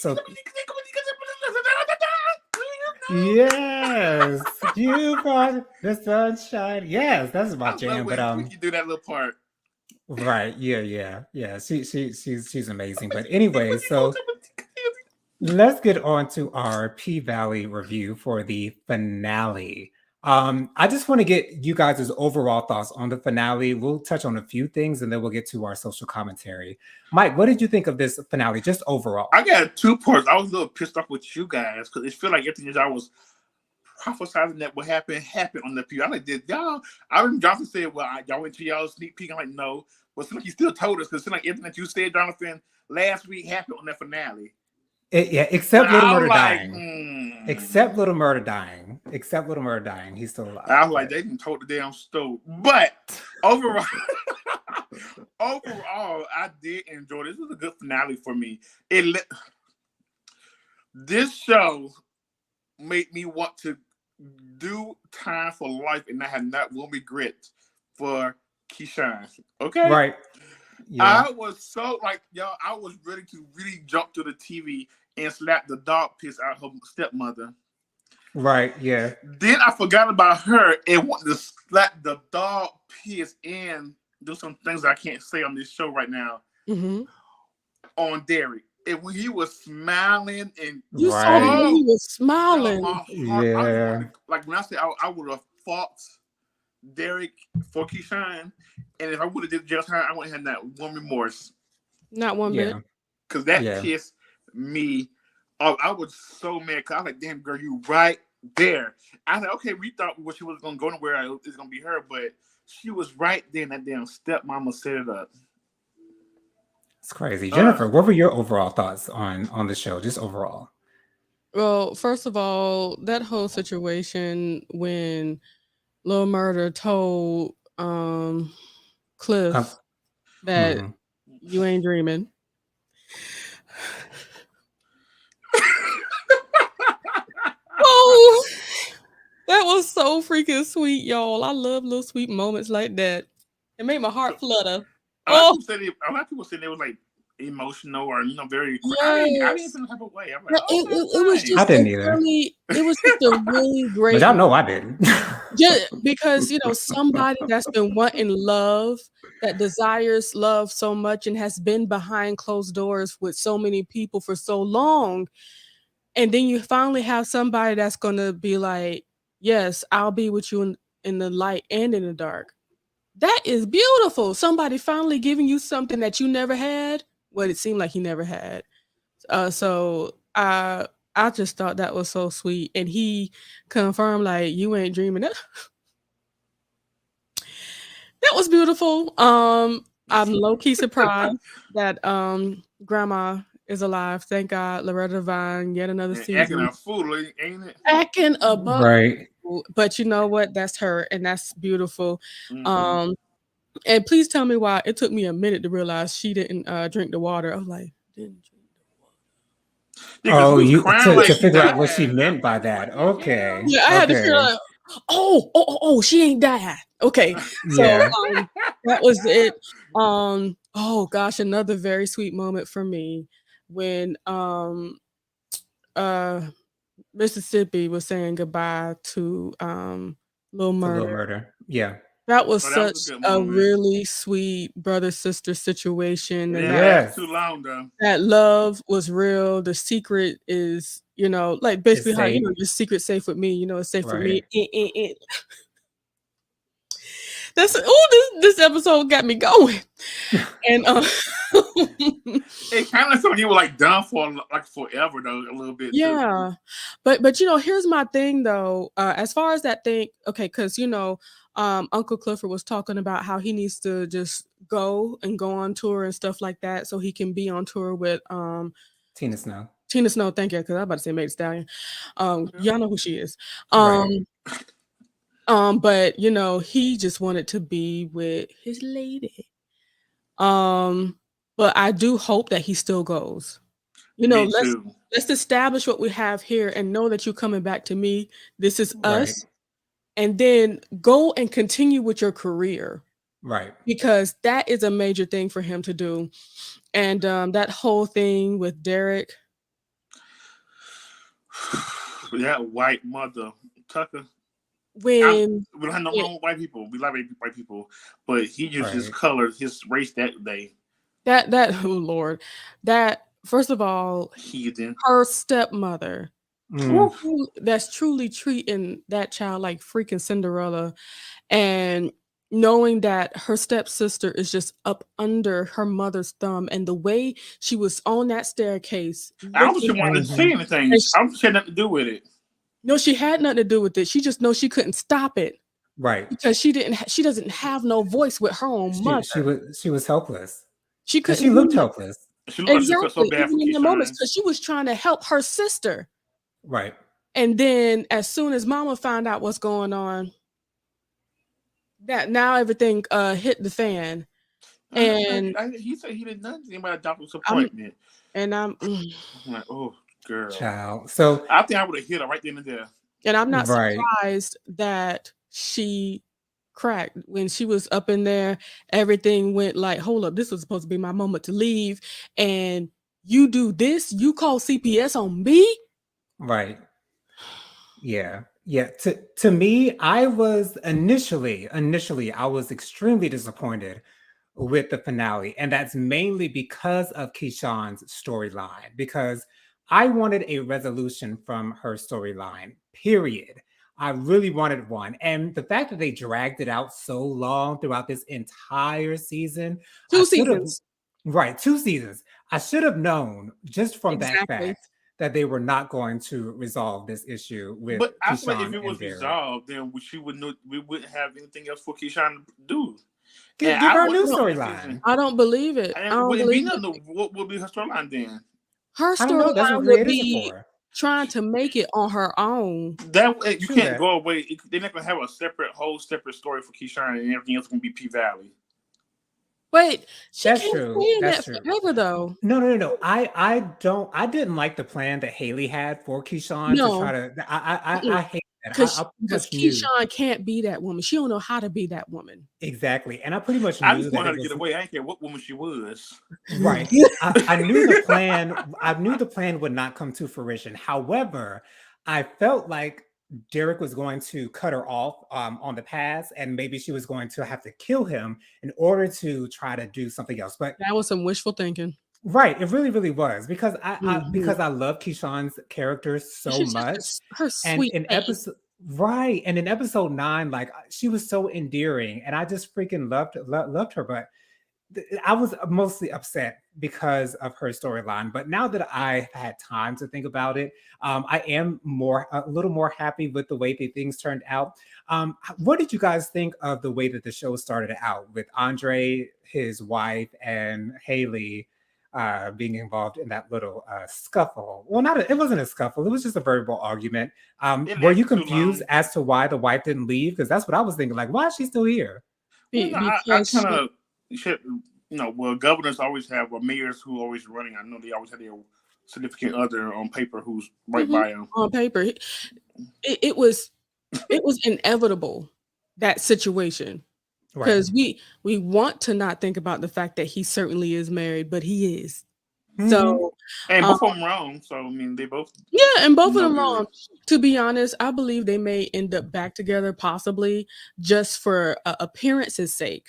S1: yes, you brought the sunshine. Yes, that's my jam. But
S2: you do that little part.
S1: Right. Yeah. She's amazing. But anyway, so let's get on to our P-Valley review for the finale I just want to get you guys' overall thoughts on the finale. We'll touch on a few things and then we'll get to our social commentary. Mike, what did you think of this finale, just overall?
S2: I got 2 parts. I was a little pissed off with you guys because it feel like everything that I was prophesizing that would happen happened on the few. I like, did y'all? I remember Jonathan said, "Well, y'all went to y'all sneak peek." I'm like, "No," but it's like you still told us because it's like everything that you said, Jonathan, last week happened on that finale.
S1: Yeah, except
S2: But
S1: Little
S2: I
S1: Murder
S2: was like,
S1: dying. Except Little Murder dying. Except Little Murder dying. He's still alive.
S2: I was like, they didn't told the damn stove. But overall, overall, I did enjoy this. This was a good finale for me. This show made me want to do Time for Life and I have not one regret for Keyshawn. Okay?
S1: Right.
S2: Yeah. I was so like, y'all, I was ready to really jump to the TV and slap the dog piss out her stepmother.
S1: Right, yeah.
S2: Then I forgot about her and wanted to slap the dog piss and do some things I can't say on this show right now on Derek. And when he was smiling and
S3: you saw when he was smiling.
S1: Yeah.
S2: Like when I said I would have fought Derek for Keyshawn, and if I would have did just her, I wouldn't have that one remorse.
S3: Not one bit.
S2: Because that pissed me off. I was so mad because I was like, damn girl, you right there. I was like, okay, we thought she was gonna go nowhere, it's gonna be her, but she was right there and that damn stepmama set it up.
S1: It's crazy. Jennifer, what were your overall thoughts on the show, just overall?
S3: Well, first of all, that whole situation when Lil Murder told Cliff that you ain't dreaming. Oh, that was so freaking sweet, y'all. I love little sweet moments like that. It made my heart flutter.
S2: A lot of people said it was like emotional or very.
S3: Yes.
S2: I didn't feel the type of way. I'm like,
S3: it was just
S1: I didn't either.
S3: It was just a really great.
S1: But y'all know I didn't.
S3: Just because somebody that's been wanting love, that desires love so much, and has been behind closed doors with so many people for so long, and then you finally have somebody that's gonna be like, "Yes, I'll be with you in the light and in the dark." That is beautiful. Somebody finally giving you something that you never had. What it seemed like he never had. So I just thought that was so sweet, and he confirmed like you ain't dreaming. That was beautiful. I'm low key surprised that Grandma is alive. Thank God. Loretta Devine, yet another season.
S2: Acting a fool, ain't it?
S3: Acting a buck.
S1: Right.
S3: But you know what? That's her, and that's beautiful. And please tell me why it took me a minute to realize she didn't drink the water. I was like, didn't drink
S2: the water.
S1: Yeah, to figure out what she meant by that. Okay.
S3: Yeah, I had to figure out. Oh, she ain't died. Okay. So that was it. Oh gosh, another very sweet moment for me when Mississippi was saying goodbye to Lil Murder.
S1: Yeah.
S3: That was such a really sweet brother-sister situation. And
S2: that's too long though.
S3: That love was real. The secret is, like basically how your secret safe with me, it's safe with me. This episode got me going. And
S2: it kind of like something you were like done for like forever though, a little bit.
S3: Yeah. Too. But here's my thing though. As far as that thing, okay, because Uncle Clifford was talking about how he needs to just go on tour and stuff like that so he can be on tour with
S1: Tina Snow.
S3: Tina Snow, thank you, because I was about to say Meg Thee Stallion. Y'all know who she is. But he just wanted to be with his lady. But I do hope that he still goes. Let's establish what we have here and know that you're coming back to me. This is us. And then go and continue with your career.
S1: Right.
S3: Because that is a major thing for him to do. And that whole thing with Derek.
S2: That white mother, Tucker.
S3: We
S2: don't have no wrong with white people. We love white people. But he used his color, his race that day.
S3: That oh Lord. That, first of all,
S2: heathen.
S3: Her stepmother
S1: Mm.
S3: that's truly treating that child like freaking Cinderella, and knowing that her stepsister is just up under her mother's thumb, and the way she was on that staircase
S2: I don't think she
S3: looking
S2: wanted to
S3: at
S2: say
S1: Mhm.
S2: anything.
S3: and
S2: I don't think she had nothing to do with it.
S3: no, she had nothing to do with it. She just knows she couldn't stop it
S1: Right.
S3: because she doesn't have no voice with her own mother.
S1: She was helpless,
S3: She
S1: and
S3: couldn't
S1: she looked
S3: even
S1: helpless.
S2: She looked like she felt so
S3: exactly,
S2: bad for
S3: even in the moments,
S2: Keyshawn.
S3: because she was trying to help her sister.
S1: Right.
S3: And then as soon as mama found out what's going on, that now everything hit the fan. And
S2: He said he did nothing about a doctor's
S3: I'm
S2: appointment.
S3: and I'm
S2: I'm like, oh, girl.
S1: Child. So
S2: I think I would have hit her right then and there.
S3: and I'm not
S1: right.
S3: surprised that she cracked when she was up in there. Everything went like, hold up, this was supposed to be my moment to leave, and you do this, you call CPS on me.
S1: Right. Yeah. Yeah. To me, I was initially, I was extremely disappointed with the finale. And that's mainly because of Keyshawn's storyline, because I wanted a resolution from her storyline, period. I really wanted one. And the fact that they dragged it out so long throughout this entire season, I
S3: 2
S1: should have,
S3: seasons.
S1: right, 2 seasons. I should have known just from that
S3: Exactly.
S1: fact that they were not going to resolve this issue with
S2: But I feel like if
S1: Keyshawn
S2: it
S1: and
S2: was
S1: Derek.
S2: resolved, then she would know we wouldn't have anything else for Keyshawn to do.
S1: Give,
S2: And
S1: give
S2: I
S1: her a
S2: want
S1: new
S2: the
S3: No,
S2: next season.
S1: storyline.
S3: I don't believe it.
S2: And
S3: I
S2: it
S3: don't
S2: wouldn't be
S3: believe
S2: nothing.
S3: it.
S2: What would be her storyline then?
S3: Her
S1: I don't know. That's what
S3: storyline would
S1: creators are
S3: be
S1: for.
S3: trying to make it on her own.
S2: That you
S1: True
S2: can't
S1: that.
S2: go away. They're not gonna have a whole separate story for Keyshawn, and everything else gonna be P Valley.
S3: But she
S1: That's
S3: can't
S1: true.
S3: stay in
S1: That's
S3: that
S1: true.
S3: forever though.
S1: No. I didn't like the plan that Haley had for Keyshawn to try
S3: No.
S1: to. I hate that. I pretty
S3: Because
S1: much knew
S3: Keyshawn can't be that woman. She don't know how to be that woman.
S1: exactly, and I pretty much
S2: I
S1: knew
S2: just
S1: that
S2: want her
S1: it
S2: to get
S1: was
S2: away. I didn't care what woman she was.
S1: right. I knew the plan. I knew the plan would not come to fruition. However, I felt like Derek was going to cut her off on the pass, and maybe she was going to have to kill him in order to try to do something else. But
S3: That was some wishful thinking.
S1: right, it really was because
S3: Mhm.
S1: because I love Keyshawn's character so
S3: She's just
S1: much,
S3: her
S1: and
S3: sweet
S1: in
S3: face.
S1: episode right, and in episode 9, like she was so endearing, and I just freaking loved her. But I was mostly upset because of her storyline. But now that I had time to think about it, I am a little more happy with the way that things turned out. What did you guys think of the way that the show started out with Andre, his wife, and Haley being involved in that little scuffle? Well, it wasn't a scuffle; it was just a verbal argument.
S2: It
S1: Were you
S2: lasted too
S1: confused
S2: long.
S1: as to why the wife didn't leave? Because that's what I was thinking. Like, why is she still here?
S2: Well, no, I
S3: Because
S2: kind
S3: she
S2: of should, well, governors always have, or mayors who always running. I know they always have their significant other on paper who's right
S3: mhm,
S2: by them.
S3: on paper, it was inevitable, that situation.
S1: Right.
S3: Because we want to not think about the fact that he certainly is married, but he is.
S1: Hmm.
S3: So,
S2: And
S3: um,
S2: both of them wrong. So I mean, they both
S3: yeah, and both of
S2: no
S3: them
S2: good.
S3: wrong. To be honest, I believe they may end up back together, possibly just for appearance's sake.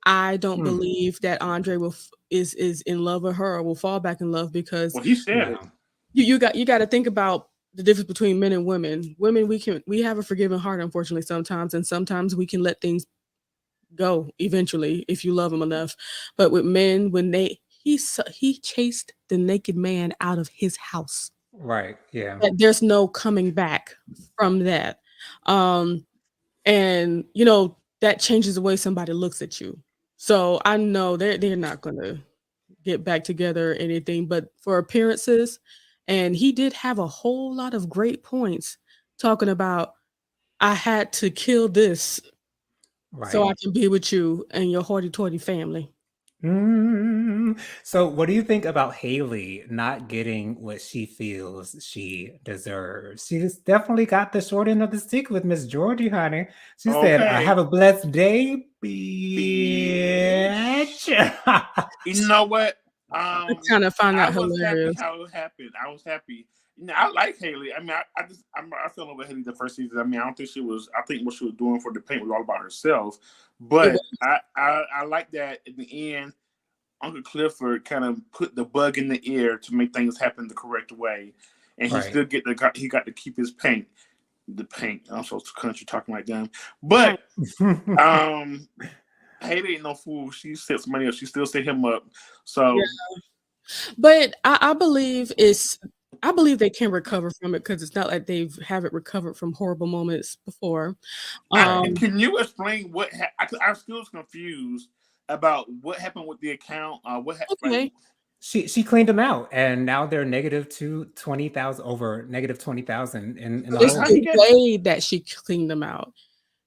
S3: I don't believe that Andre is in love with her or will fall back in love, because
S2: Well, he said it.
S1: No.
S3: you got to think about the difference between men and women. Women, we have a forgiving heart, unfortunately, sometimes, and sometimes we can let things go eventually if you love them enough. But with men, when he chased the naked man out of his house.
S1: Right. Yeah.
S3: That there's no coming back from that. Um, and that changes the way somebody looks at you. So I know they're not gonna get back together or anything, but for appearances, and he did have a whole lot of great points talking about, I had to kill this so
S1: Right.
S3: I can be with you and your hoity-toity family.
S1: So, what do you think about Haley not getting what she feels she deserves? She's definitely got the short end of the stick with Miss Georgie, honey. She said,
S2: Okay,
S1: "Have a blessed day,
S2: bitch.
S1: bitch."
S2: You know what?
S3: I kind of find
S2: I
S3: that
S2: was happy
S3: hilarious.
S2: how it happened. I was happy. I like Haley. I mean, I fell in love with Haley the first season. I mean, I don't think she was. I think what she was doing for the paint was all about herself.
S3: It
S2: But
S3: was.
S2: I like that in the end, Uncle Clifford kind of put the bug in the ear to make things happen the correct way. and he still got to keep his paint. The paint. I'm so country talking like them, but Haley ain't no fool. She sets money up. She still set him up. So,
S3: but I believe they can recover from it because it's not like they haven't recovered from horrible moments before.
S2: Can you explain what I'm still confused about what happened with the account? What happened?
S3: Okay.
S1: She cleaned them out, and now they're negative to 20,000 over negative 20,000 in the
S3: It's
S1: hole.
S3: the way that she cleaned them out.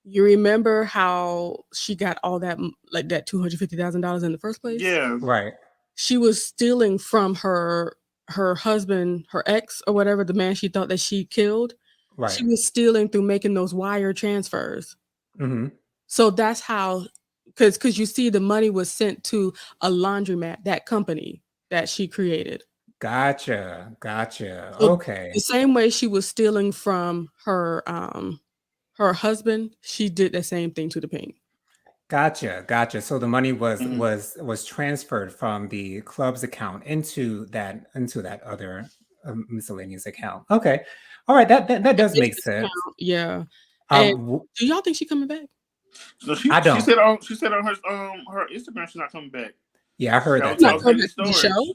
S3: You remember how she got all that, like that $250,000 in the first place?
S2: Yeah,
S1: right.
S3: She was stealing from her husband, her ex or whatever, the man she thought that she killed.
S1: Right.
S3: She was stealing through making those wire transfers.
S1: Mm-hmm.
S3: So that's how, because you see, the money was sent to a laundromat, that company that she created.
S1: Gotcha.
S3: So
S1: Okay.
S3: the same way she was stealing from her husband, she did the same thing to the pink.
S1: Gotcha. So the money was transferred from the club's account into that other miscellaneous account. Okay. All right. That does make sense.
S3: Yeah. And do y'all think she's coming back?
S2: So she said on her Instagram she's not coming back.
S1: Yeah, I heard that.
S3: Not coming back to the show?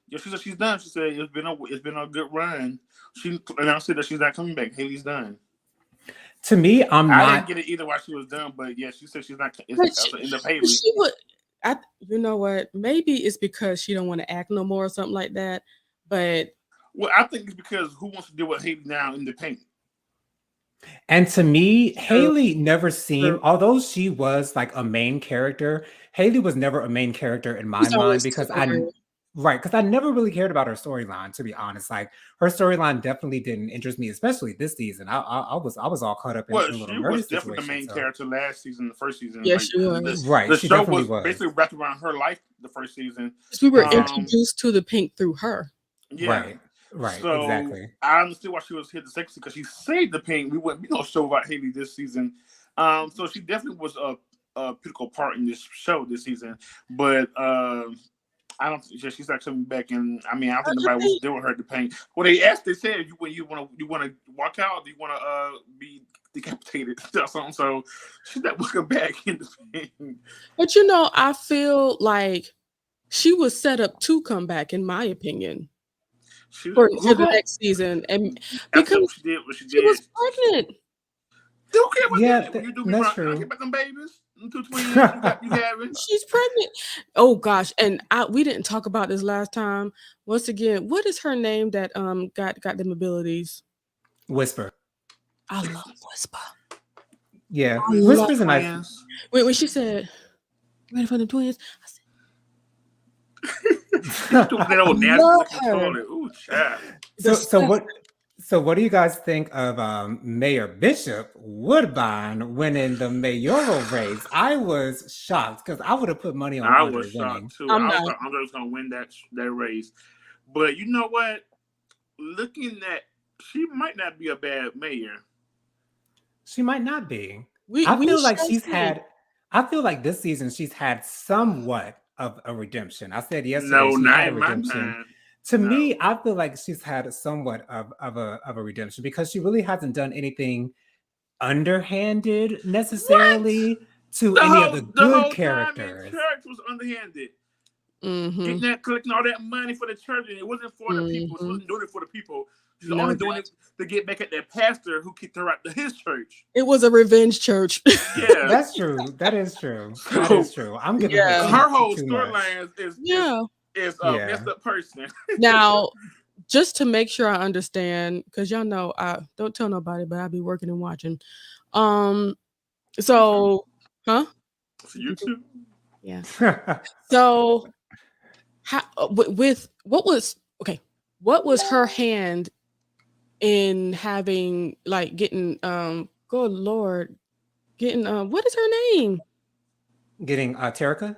S2: Yeah, she said she's done. She said it's been a good run. She announced that she's not coming back. Haley's done.
S1: To me,
S2: I didn't get it either while she was done, but yeah, she said she's not. It's the end of Haley.
S3: She would. You know what? Maybe it's because she don't want to act no more or something like that. But
S2: I think it's because who wants to deal with Haley now in the paint?
S1: And to me, Haley never seemed, although she was like a main character, Haley was never a main character in my mind because I never really cared about her storyline, to be honest. Like her storyline definitely didn't interest me, especially this season. I was all caught up in the Little Murder
S2: was definitely the main character last season, the first season.
S3: Yeah, she was.
S2: The show was basically wrapped around her life the first season.
S3: We were introduced to the pink through her.
S2: Yeah.
S1: Right,
S2: so
S1: exactly.
S2: I understood why she was here the second season because she saved the pink. We wouldn't be no show about Haley this season. So she definitely was a critical part in this show this season. But I don't think she's not coming back. And I mean, I don't think nobody wants to deal with her at the paint. Well, they said you want to walk out, or do you want to be decapitated or something? So she's not welcome back in the paint.
S3: But I feel like she was set up to come back, in my opinion. For the next season, and because
S2: she did.
S3: Was pregnant.
S2: Don't care about that.
S1: When
S2: you do me
S1: that's
S2: wrong.
S1: true.
S2: I care about them babies. Two twins you having.
S3: She's pregnant. Oh gosh, and we didn't talk about this last time. Once again, what is her name that got them abilities?
S1: Whisper.
S3: I love Whisper.
S1: Yeah, Whisper's a nice.
S3: Wait, when she said, "Ready for the twins?" I said.
S1: So what do you guys think of Mayor Bishop Woodbine winning the mayoral race? I was shocked because I would have put money on.
S2: I was shocked too. I thought Andre was going to win that race, but you know what? Looking at, she might not be a bad mayor.
S1: She might not be. I feel like this season she's had somewhat of a redemption. I said yesterday she had a redemption. To me, I feel like she's had somewhat of a redemption because she really hasn't done anything underhanded necessarily to any of the good characters.
S2: The church was underhanded. Mm-hmm. Collecting all that money for the church, and it wasn't for the people. She wasn't doing it for the people. She's only doing it to get back at that pastor who kicked her out of his church.
S3: It was a revenge church.
S2: Yeah,
S1: that's true. That is true. That is true. I'm giving
S2: her whole storyline is a messed up person.
S3: Now, just to make sure I understand, because y'all know I don't tell nobody, but I be working and watching. So,
S2: YouTube.
S3: Yeah. So, how with what was her hand in having getting good Lord, getting what is her name?
S1: Getting Terica?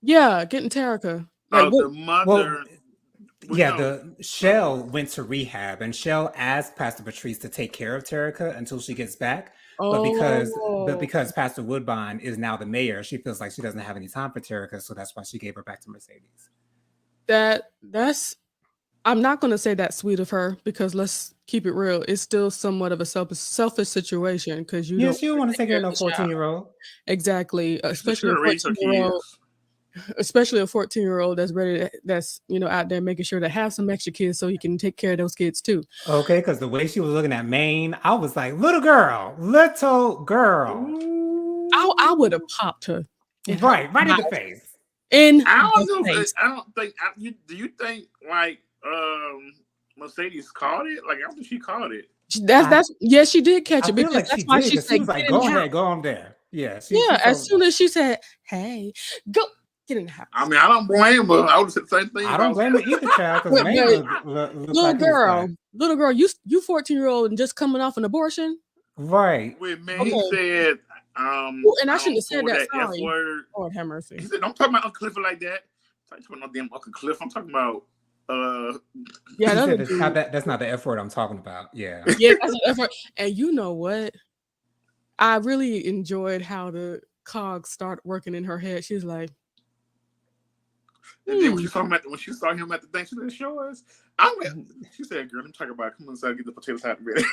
S3: Yeah, getting Terica.
S2: The mother.
S1: The Shell went to rehab, and Shell asked Pastor Patrice to take care of Terica until she gets back. But because Pastor Woodbine is now the mayor, she feels like she doesn't have any time for Terica, so that's why she gave her back to Mercedes.
S3: That's I'm not going to say that's sweet of her because let's keep it real. It's still somewhat of a selfish situation because you
S1: Yeah,
S3: don't
S1: she don't
S3: want
S1: want
S3: to
S1: to
S3: take
S1: take care
S3: care
S1: of
S3: of
S1: no
S3: the child.
S1: 14-year-old.
S3: Exactly,
S2: She should have raised her
S3: 14-year-old,
S2: kids.
S3: especially a 14-year-old that's ready to, that's out there making sure to have some extra kids so he can take care of those kids too.
S1: Okay, because the way she was looking at Maine, I was like, little girl, little girl.
S3: I would have popped her in her
S1: Right in the
S3: mouth,
S1: face.
S3: in
S2: I
S3: the
S2: don't know.
S3: face.
S2: I don't think. Do you think like Mercedes called it? Like I don't think she called it.
S1: I,
S3: Yeah, she did catch
S1: I
S3: it
S1: feel
S3: because
S1: like she
S3: that's why
S1: did
S3: she
S1: because she
S3: said
S1: was like,
S3: get in the
S1: go
S3: house.
S1: ahead, go on there. Yeah, she
S3: Yeah, as
S1: told.
S3: soon as she said, "Hey, go get in the house."
S2: I mean, I don't blame her. I would have said the same thing.
S1: I
S2: If I
S1: don't
S2: was
S1: blame her either, child, because Maine
S3: But
S1: looked like he was like,
S3: little girl, you 14-year-old and just coming off an abortion.
S1: right.
S2: when Maine
S3: Okay,
S2: said,
S3: well, and I
S2: I
S3: shouldn't
S2: don't
S3: have said
S2: pull
S3: that.
S2: that F
S3: Sorry,
S2: word.
S3: Lord have mercy.
S2: He said, "Don't talk about Uncle Clifford like that. I'm talking about no damn Uncle Cliff. I'm talking about
S3: Yeah,
S1: He
S3: that other
S1: said
S3: dude.
S1: that's not the F word I'm talking about. Yeah.
S3: Yeah, that's an effort. And you know what? I really enjoyed how the cogs start working in her head. She's like,
S2: And then when
S3: hmm.
S2: she saw him at the thing, she didn't show us. I went. She said, "Girl, I'm talking about. Come inside, get the potatoes out ready."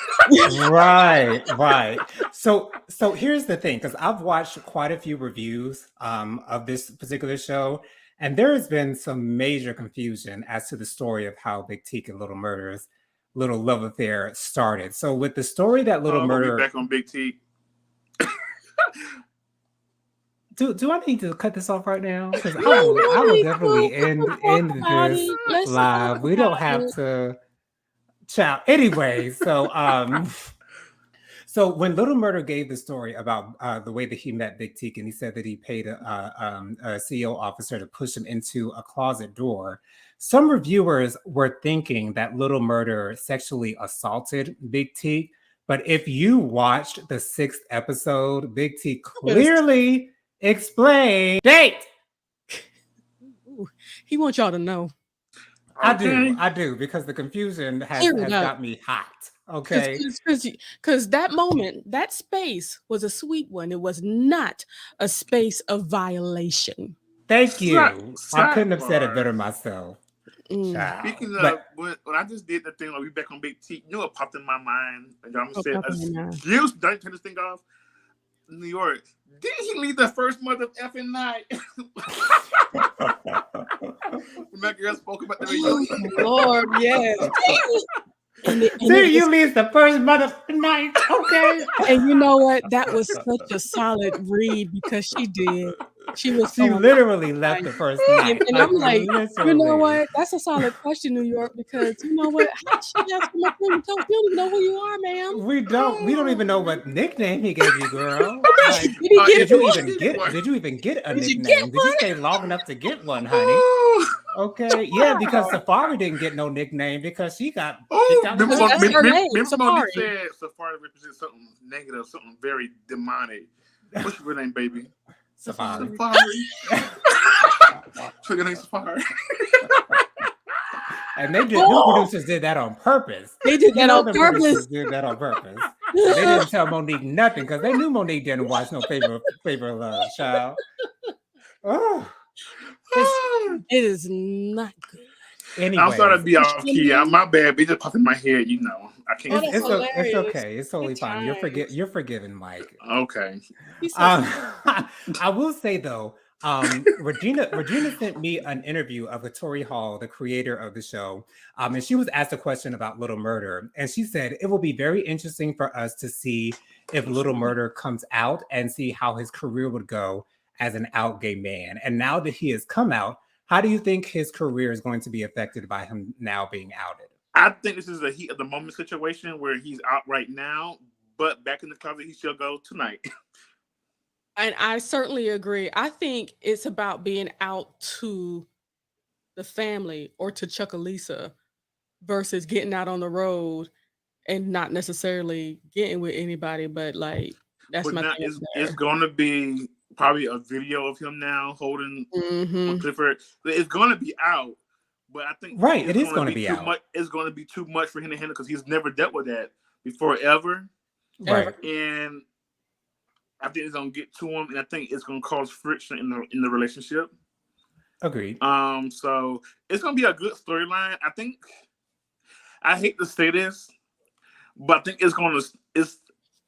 S1: Right. So here's the thing, because I've watched quite a few reviews of this particular show, and there has been some major confusion as to the story of how Big Teak and Little Murder's little love affair started. So with the story that Little
S2: We'll be
S1: Murder,
S2: back on Big T.
S1: do I need to cut this off right now? Because
S3: No,
S1: I
S3: no
S1: will
S3: need
S1: definitely
S3: to talk
S1: end
S3: about
S1: this
S3: it. Let's talk
S1: live. We don't
S3: about
S1: have
S3: it.
S1: to chat anyway. So when Little Murder gave the story about the way that he met Big Teak, and he said that he paid a CEO officer to push him into a closet door, some reviewers were thinking that Little Murder sexually assaulted Big Teak. But if you watched the 6th episode, Big Teak clearly explained. Date.
S3: Ooh, he wants y'all to know.
S2: Okay.
S1: I do, because the confusion
S3: Clear it
S1: has
S3: up.
S1: got me hot. Okay.
S3: Because that moment, that space was a sweet one. It was not a space of violation.
S1: Thank you. I couldn't have said it
S2: Sidebar.
S1: better myself. Child.
S2: Speaking of
S1: But
S2: when I just did the thing, like we back on Big T, you know what popped in my mind? And I'm gonna
S3: Oh,
S2: say,
S3: Papa and I.
S2: don't turn this thing off. New York. Didn't he leave the first mother of effing night? When that girl spoke about the reunion.
S3: Lord, yes.
S1: see, you leave the first mother night. Okay.
S3: And you know what? That was such a solid read because she did. She was
S1: She
S3: so
S1: literally left the first night.
S3: and I'm like, you know
S1: Literally.
S3: what? That's a solid question, New York, because you know what? How did she ask for my friend? You don't even know who you are, ma'am.
S1: We don't even know what nickname he gave you, girl. Like,
S3: Did he get
S1: did you even get a
S3: Did you get
S1: nickname? Did you stay long enough to get one, honey? Okay, yeah, because Safari didn't get no nickname because she got kicked out of
S3: Because that's her name,
S2: remember
S3: Safari.
S2: Monique said Safari represents something negative, something very demonic. What's your name, baby?
S1: Safari.
S2: So your name's Safari.
S1: And them producers did that on purpose.
S3: They did that on
S1: The
S3: purpose.
S1: producers did that on purpose. They didn't tell Monique nothing because they knew Monique didn't watch no Favor of Love, child. Oh,
S3: It is not good.
S1: anyway,
S2: I'm sorry to be off key. My bad. It just popped in my head. You know, I can't.
S1: It's okay. It's totally
S3: Good
S1: fine.
S3: times.
S1: You're forgiven, Mike.
S2: Okay.
S1: I will say though, Regina sent me an interview of Tori Hall, the creator of the show, and she was asked a question about Little Murder, and she said it will be very interesting for us to see if Little Murder comes out and see how his career would go as an out gay man. And now that he has come out, how do you think his career is going to be affected by him now being outed?
S2: I think this is a heat of the moment situation where he's out right now, but back in the closet he shall go tonight.
S3: And I certainly agree. I think it's about being out to the family or to Chuckalisa versus getting out on the road and not necessarily getting with anybody, but like that's
S2: But
S3: my
S2: now
S3: thing.
S2: it's going to be probably a video of him now holding Clifford. It's going to be out, but I think
S1: it is going to be
S2: too
S1: out.
S2: much. It's going to be too much for him to handle because he's never dealt with that before ever.
S1: Right.
S2: And I think it's going to get to him, and I think it's going to cause friction in the relationship.
S1: Agreed.
S2: So it's gonna be a good storyline. I hate to say this, but I think it's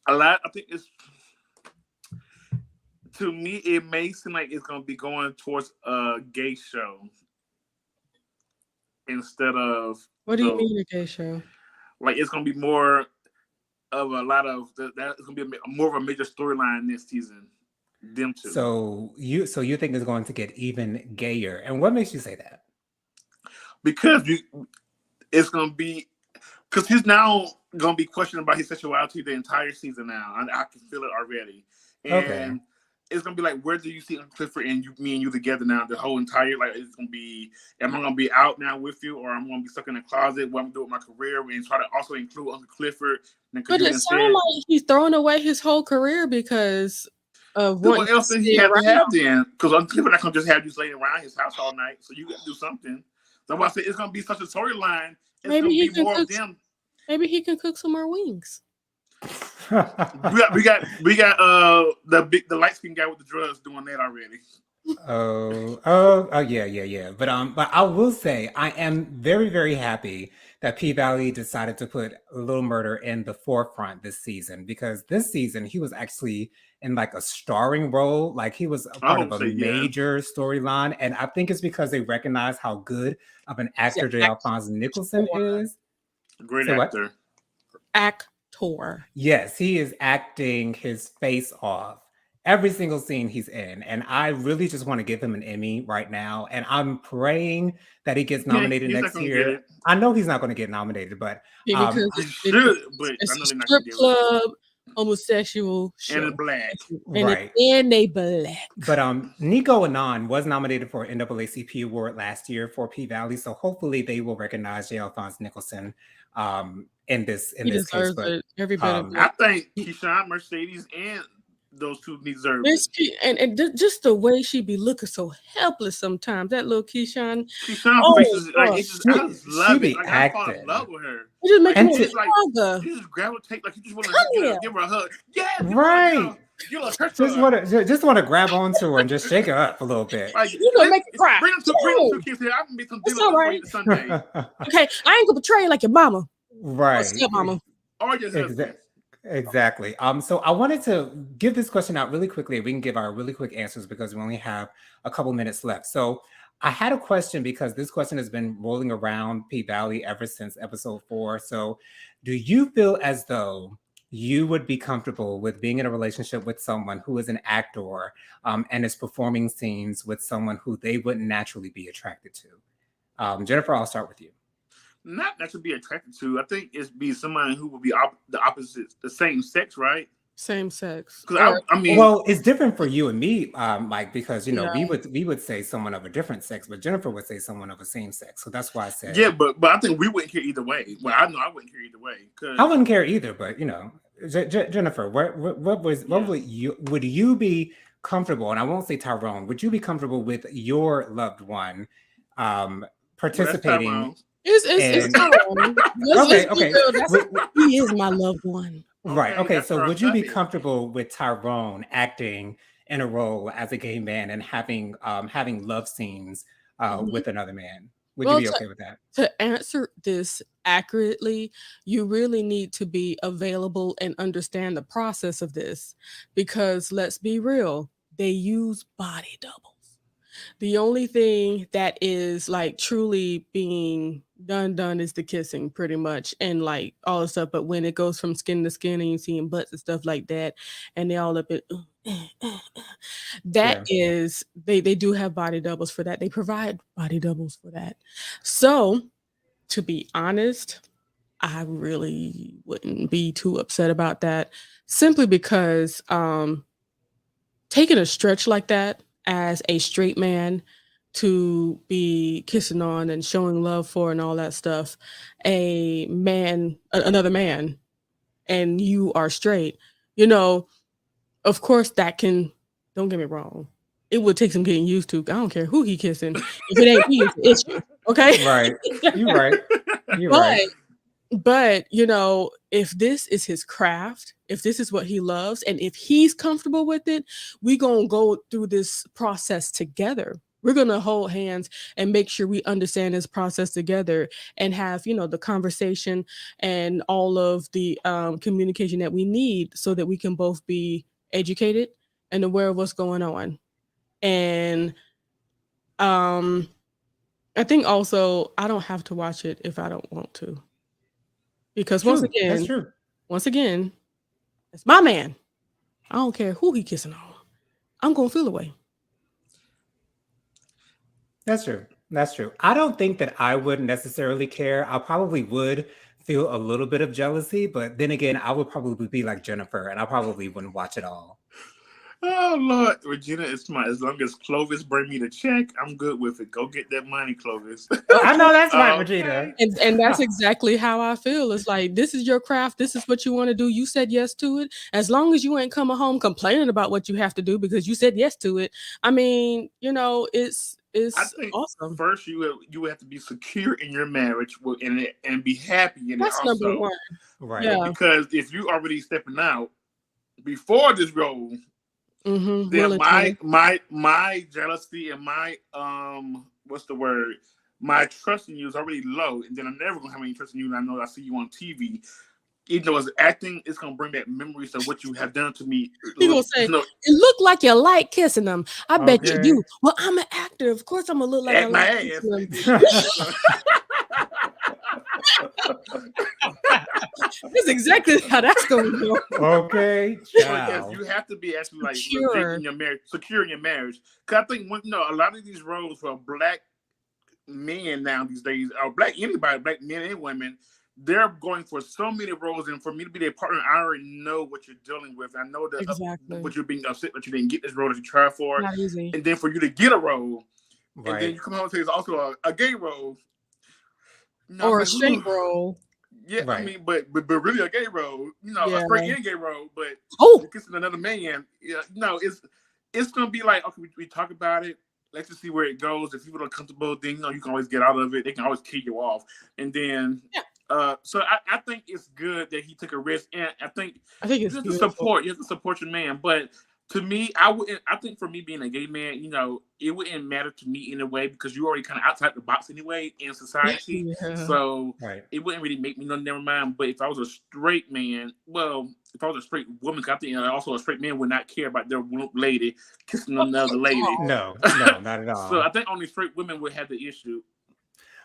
S2: a lot. I think it's to me it may seem like it's gonna be going towards a gay show instead of
S3: What do you mean a gay show?
S2: like it's gonna be more of a lot of that's gonna be more of a major storyline this season. Them two.
S1: So you think it's going to get even gayer, and what makes you say that?
S2: Because it's gonna be because he's now gonna be questioning about his sexuality the entire season now. I can feel it already, and
S1: Okay.
S2: it's gonna be like, where do you see Clifford and me and you together now? The whole entire like, it's gonna be, am I gonna be out now with you, or I'm gonna be stuck in the closet? What I'm doing with my career, and try to also include Uncle Clifford.
S3: But it sounds like he's throwing away his whole career because of
S2: what else did he have to have then? Because Uncle Clifford not gonna just have you laying around his house all night, so you got to do something. So I say it's gonna be such a storyline.
S3: Maybe he can cook them. Maybe he can cook some more wings.
S2: we got the light skin guy with the drugs doing that already.
S1: Yeah. But I will say I am very, very happy that P-Valley decided to put Little Murder in the forefront this season, because this season he was actually in like a starring role, like he was a part of a major storyline, and I think it's because they recognize how good of an actor J. Alphonse Nicholson is.
S2: Great actor.
S3: Actor.
S1: Yes, he is acting his face off every single scene he's in, and I really just want to give him an Emmy right now, and I'm praying that he gets nominated next year. I know he's not going to get nominated, but
S3: because it's a strip club homosexual show.
S2: And black,
S1: right?
S3: And they black.
S1: But Nico Anand was nominated for an NAACP award last year for P-Valley, so hopefully they will recognize J. Alphonse Nicholson in this case. But
S2: I think Keyshawn, Mercedes, and those two deserve it.
S3: And just the way she be looking so helpless sometimes. That little Keyshawn
S2: face is like, I just love it. Like, I fall in love with her.
S3: It just makes
S2: me like, you just gravitate, like you just want to give her a hug. Yeah,
S1: right. Just want to grab onto her and just shake her up a little bit.
S3: Like, you gonna make her cry.
S2: Bring them two kids here. I can make some dinner for you Sunday.
S3: Okay, I ain't gonna betray you like your mama.
S1: Right.
S3: Stepmama.
S2: Or your husband.
S1: Exactly. So I wanted to give this question out really quickly. We can give our really quick answers because we only have a couple minutes left. So I had a question because this question has been rolling around P-Valley ever since episode 4. So do you feel as though you would be comfortable with being in a relationship with someone who is an actor and is performing scenes with someone who they wouldn't naturally be attracted to? Jennifer, I'll start with you.
S2: Not naturally be attracted to. I think it's be someone who would be the opposite, the same sex, right?
S3: Same sex.
S2: Because I mean,
S1: well, it's different for you and me, Mike, because we would say someone of a different sex, but Jennifer would say someone of the same sex. So that's why I said
S2: but I think we wouldn't care either way. Well, I know I wouldn't care either way.
S1: I wouldn't care either, but Jennifer, would you be comfortable? And I won't say Tyrone. Would you be comfortable with your loved one participating?
S3: It's Tyrone. Okay. He is my loved one.
S1: Right. Okay. So would you be comfortable with Tyrone acting in a role as a gay man and having love scenes with another man? Would you be okay with that?
S3: To answer this accurately, you really need to be available and understand the process of this, because let's be real, they use body doubles. The only thing that is like truly being done is the kissing, pretty much, and like all the stuff. But when it goes from skin to skin and you seeing butts and stuff like that, and they all up it, is they do have body doubles for that. They provide body doubles for that. So, to be honest, I really wouldn't be too upset about that, simply because taking a stretch like that as a straight man to be kissing on and showing love for and all that stuff, another man, and you are straight, of course that can, don't get me wrong, it would take some getting used to. I don't care who he kissing. If it ain't me, it's you. Okay?
S1: Right. You're right. You're right.
S3: But, if this is his craft, if this is what he loves, and if he's comfortable with it, we going to go through this process together. We're going to hold hands and make sure we understand this process together and have, the conversation and all of the communication that we need so that we can both be educated and aware of what's going on. And I think also I don't have to watch it if I don't want to. Because
S1: True. That's true.
S3: once again, it's my man. I don't care who he kissing on. I'm going to feel away.
S1: That's true. That's true. I don't think that I would necessarily care. I probably would feel a little bit of jealousy, but then again, I would probably be like Jennifer, and I probably wouldn't watch it all.
S2: Oh Lord, Regina, it's my as long as Clovis bring me the check, I'm good with it. Go get that money, Clovis.
S1: I know that's right,
S2: Okay.
S1: Regina.
S3: And that's exactly how I feel. It's like, this is your craft. This is what you want to do. You said yes to it. As long as you ain't coming home complaining about what you have to do because you said yes to it. I mean, it's
S2: I think
S3: awesome.
S2: first you would have to be secure in your marriage and be happy in
S3: That's
S2: it also.
S3: number one.
S1: Right.
S3: Yeah.
S2: Because if you already stepping out before this role,
S3: Mm-hmm.
S2: then my jealousy and my what's the word? My trust in you is already low, and then I'm never gonna have any trust in you. And I know I see you on TV. Even though it's acting, it's gonna bring back memories of what you have done to me.
S3: He gonna say,
S2: No,
S3: it looked like you like kissing them. I bet you
S1: Okay.
S3: do. Well, I'm an actor. Of course I'm gonna look like I
S2: act my
S3: like
S2: ass.
S3: kissing them. That's exactly how that's gonna go.
S1: Okay.
S2: So yes,
S1: Ciao.
S2: you have to be actually like
S3: Secure.
S2: legit in your marriage, secure in your marriage. Because I think a lot of these roles for black men now these days, or black men and women, they're going for so many roles, and for me to be their partner, I already know what you're dealing with. I know that
S3: Exactly.
S2: what you're being upset that you didn't get this role that you tried for,
S3: Not easy.
S2: and then for you to get a role, and then
S1: Right.
S2: you come home and say it's also a gay role,
S3: Or
S2: I'm
S3: a straight
S2: ooh.
S3: role.
S2: Yeah,
S1: Right.
S2: I mean, but really a gay role, a
S3: Yeah.
S2: straight and gay role, but
S3: Oh,
S2: you're kissing another man. Yeah, it's gonna be like, okay, we talk about it. Let's just see where it goes. If people are comfortable, then you can always get out of it. They can always kick you off, and then so I think it's good that he took a risk, and I think
S3: I think
S2: you
S3: it's
S2: have to
S3: beautiful.
S2: support your man. But to me, I think for me being a gay man, it wouldn't matter to me in a way because you're already kind of outside the box anyway in society.
S3: Yeah.
S2: So
S1: Right.
S2: it wouldn't really make me never mind. But if I was a straight man, well, if I was a straight woman, 'cause I think also a straight man would not care about their lady kissing another lady.
S1: No, not at all.
S2: So I think only straight women would have the issue.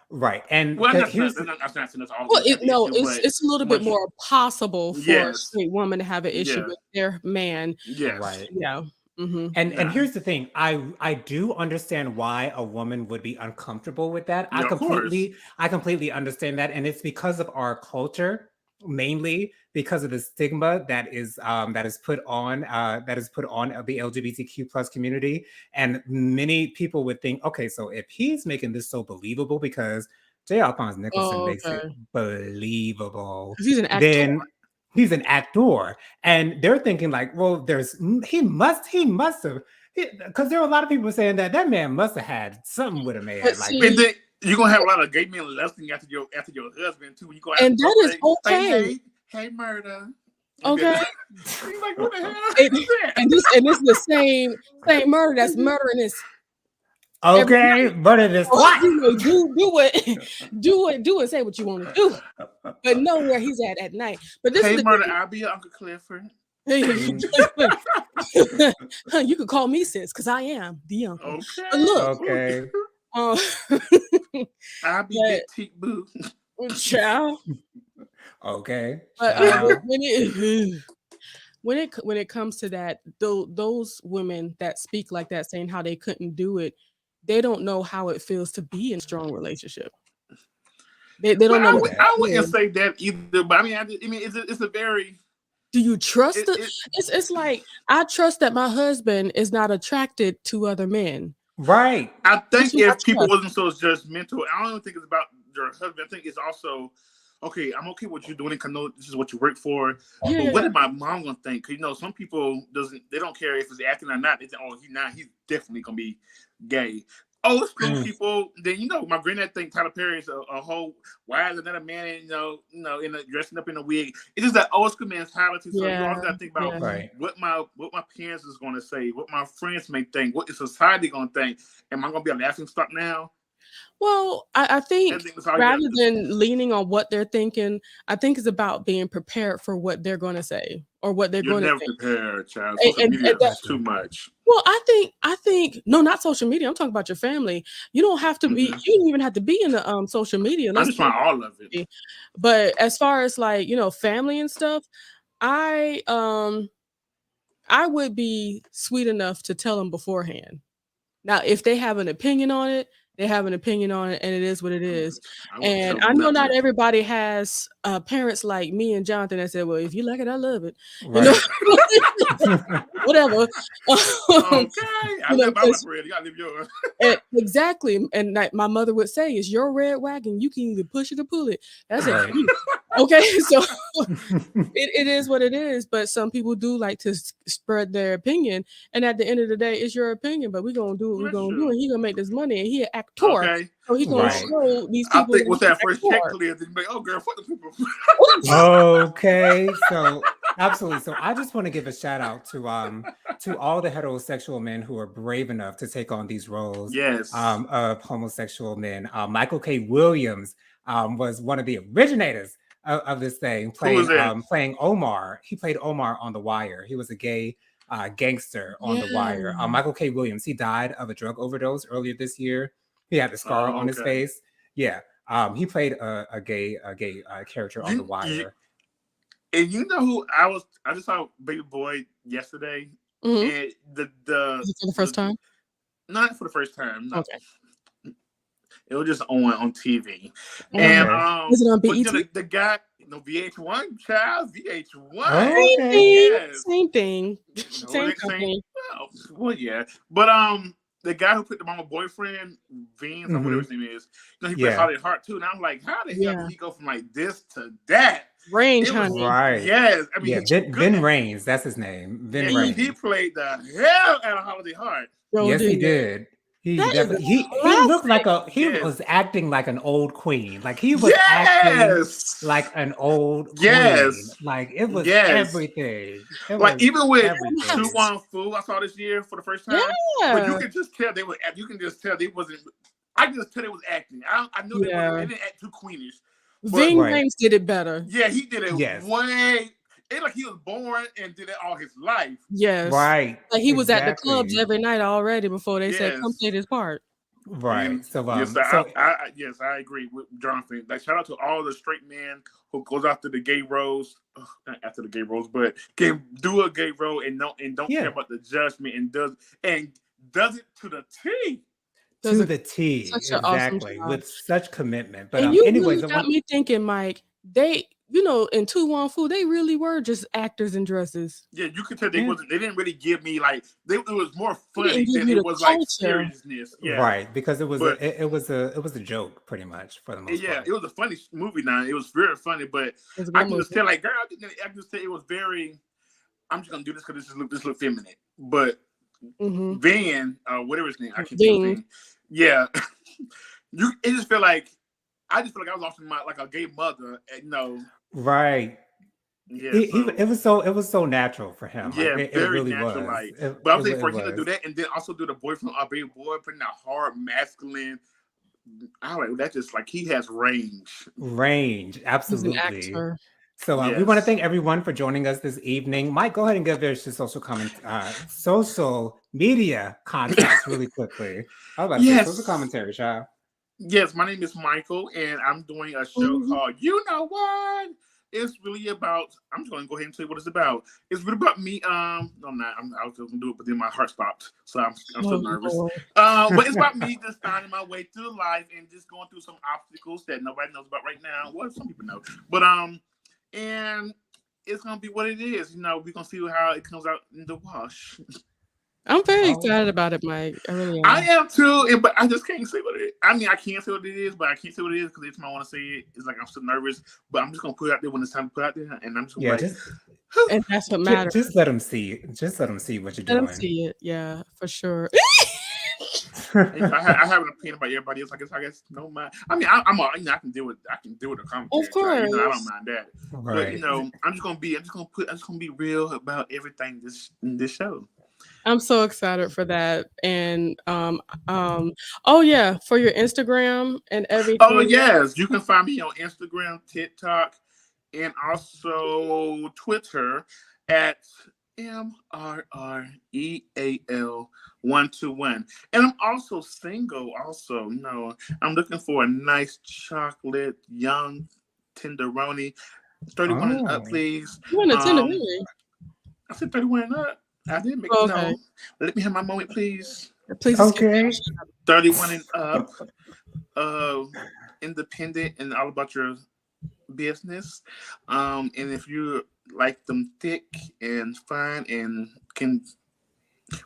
S1: Right. And
S2: Well,
S1: here's
S2: that's not saying that's all.
S3: Well,
S2: women have the issue, but
S3: it's a little bit
S2: much-
S3: more possible for a
S2: Yes.
S3: straight woman to have an issue
S2: Yeah.
S3: with their man.
S2: Yes.
S1: right.
S3: Yeah. Mm-hmm.
S1: And
S2: Yeah.
S1: here's the thing. I do understand why a woman would be uncomfortable with that.
S2: Yeah, of course.
S1: I completely understand that. And it's because of our culture, mainly because of the stigma that is put on the LGBTQ plus community. And many people would think, okay, so if he's making this so believable because J. Alphonse Nicholson
S3: Oh,
S1: makes it
S3: okay.
S1: believable,
S3: 'Cause he's an actor.
S1: then he's an actor, and they're thinking like, well, he must have, because there are a lot of people saying that man must have had something with a man.
S3: But
S1: Like,
S3: see-
S2: And then you're gonna have a lot of gay men lusting after your husband too. You go
S3: And that is okay.
S2: Hey, murder.
S3: Okay.
S2: He's like, what the hell?
S3: And-
S2: is that?
S3: And this is the same murder that's murdering this.
S1: okay, but it is what?
S3: Do and say what you want to do, but know where he's at night. But this
S2: Hey,
S3: is the
S2: murder. I'll be your Uncle Clifford.
S3: you could call me sis because I am the uncle.
S2: Okay.
S3: But look,
S1: Okay,
S3: uh,
S2: I'll be
S3: But-
S2: that teak boo.
S3: child.
S1: okay.
S3: But
S1: Child.
S3: when it comes to that, those women that speak like that, saying how they couldn't do it, they don't know how it feels to be in a strong relationship. They don't know. what
S2: I
S3: it
S2: wouldn't
S3: is.
S2: say that either. But I mean, it's a very.
S3: Do you trust
S2: It,
S3: it?
S2: it,
S3: It's like, I trust that my husband is not attracted to other men.
S1: Right.
S2: I think
S3: That's what I
S2: if people
S3: trust.
S2: wasn't so judgmental, I don't even think it's about your husband. I think it's also, okay, I'm okay with what you're doing because I know this is what you work for.
S3: Yeah.
S2: But what is my mom gonna think? Because some people they don't care if it's acting or not. They think, oh, he's definitely gonna be gay. old school people. Then my granddad think Tyler Perry is a whole. Why is another man, dressing up in a wig? It's just that old school mentality. So you always got to think about what my parents is going to say, what my friends may think, what is society going to think. Am I going to be a laughing stock now?
S3: Well, I think rather than leaning on what they're thinking, I think it's about being prepared for what they're going to say or what they're going to think.
S2: You're never prepared, child. Social media is too much.
S3: Well, I think no, not social media. I'm talking about your family. You don't have to be. You don't even have to be in the social media.
S2: I just want all of it.
S3: But as far as like family and stuff, I would be sweet enough to tell them beforehand. Now, if they have an opinion on it, they have an opinion on it, and it is what it is. And I know not everybody has parents like me and Jonathan that said, "Well, if you like it, I love it."
S1: Right.
S3: Whatever.
S2: Okay, I live my bread. You gotta live yours.
S3: Exactly. And like my mother would say, "It's your red wagon. You can either push it or pull it." That's it. Okay, so it is what it is. But some people do like to spread their opinion, and at the end of the day, it's your opinion. But we're gonna do what we're gonna do, and he's gonna make this money, and he an actor, so he's gonna show these people.
S2: I think with that first check clear, then be like, "Oh, girl, fuck the people."
S1: Okay, so absolutely. So I just want to give a shout out to all the heterosexual men who are brave enough to take on these roles.
S2: Yes.
S1: Of homosexual men. Michael K. Williams was one of the originators of this thing, playing Omar. He played Omar on The Wire. He was a gay gangster on The Wire. Michael K. Williams, he died of a drug overdose earlier this year. He had the scar on his face. Yeah. He played a gay character on The Wire.
S2: And you know who I just saw Baby Boy yesterday. And the
S3: Is it for the first time?
S2: Not for the first time. No.
S3: Okay.
S2: It was just on TV. And
S3: is it on BET?
S2: The guy, VH1, child, VH1.
S3: Same thing. Same company.
S2: Well, yeah. But the guy who put the mama boyfriend, Vince, or whatever his name is, he played Holly Hart too. And I'm like, how the hell did he go from like this to that?
S3: Range, honey.
S1: Right.
S2: Yes. I mean,
S1: Ben Raines, that's his name. Ben Raines.
S2: He played the hell out of Holiday Heart.
S1: Yes, he did. He looked like was acting like an old queen. Like he was acting like an old queen. Like it was everything.
S2: Even with Tu Wong Fu, I saw this year for the first time. But you can just tell they wasn't. I can just tell they was acting. I knew they didn't act too queenish.
S3: Ving Rhames did it better.
S2: Yeah, he did it way. It's like he was born and did it all his life.
S3: Yes.
S1: Right.
S3: Like he was at the clubs every night already before they said, "Come play this part."
S1: Right. So,
S2: I agree with Jonathan. Like, shout out to all the straight men who goes after the gay roles, not after the gay roles, but can do a gay role and don't care about the judgment and does it to the T.
S1: To the T, exactly, awesome with such commitment. But
S3: and you really got me thinking, Mike. They, in Tu Wong Fu, they really were just actors in dresses.
S2: Yeah, you could tell they wasn't. They didn't really give me like. It was more funny than it was like seriousness. Yeah,
S1: right. Because it was a joke, pretty much for the most part.
S2: Yeah, it was a funny movie. Now it was very funny, but I can just tell, like, girl, I can just tell it was very. I'm just gonna do this because this look feminine, but Van, whatever his name, I can't think of his name. Yeah, it just feel like. I just feel like I was often like a gay mother,
S1: Right.
S2: Yeah.
S1: It was so natural for him.
S2: Yeah,
S1: like,
S2: very
S1: really
S2: natural. But I'm saying for him to do that and then also do the boyfriend or baby boy, putting that hard masculine. I like that's just like he has range.
S1: Range, absolutely.
S3: He's an actor.
S1: So we want to thank everyone for joining us this evening. Mike, go ahead and give their social media contacts really quickly. How about social commentary, child?
S2: Yes, my name is Michael, and I'm doing a show called You Know What? It's really about. I'm just going to go ahead and tell you what it's about. It's really about me. No, I'm not. I was going to do it, but then my heart stopped, so I'm still nervous. But it's about me just finding my way through life and just going through some obstacles that nobody knows about right now. Well, some people know, but and it's going to be what it is. We're going to see how it comes out in the wash.
S3: I'm very excited about it, Mike. I really am.
S2: I am too, but I just can't say what it is. I mean, I can't say what it is, but I can't say what it is because every time I want to say it, it's like I'm still nervous. But I'm just gonna put it out there when it's time to put it out there, and I'm just gonna
S3: and that's what matters.
S1: Just let them see. Just let them see what you're doing.
S3: Let them see it, yeah, for sure.
S2: I have an opinion about everybody else. I guess no mind. I mean, I can deal with the commentary.
S3: Of course.
S2: I don't mind that.
S1: Right.
S2: But I'm just gonna be real about everything in this show.
S3: I'm so excited for that. And oh yeah, for your Instagram and everything.
S2: Oh yes, you can find me on Instagram, TikTok, and also Twitter at MRREAL121. And I'm also single. Also, I'm looking for a nice chocolate young tenderoni, 31 and up, please.
S3: You want a tenderoni?
S2: I said 31 and up. I didn't make
S3: Okay.
S2: Let me have my moment, please.
S3: Please.
S1: Okay.
S2: 31 and up, independent and all about your business. And if you like them thick and fine and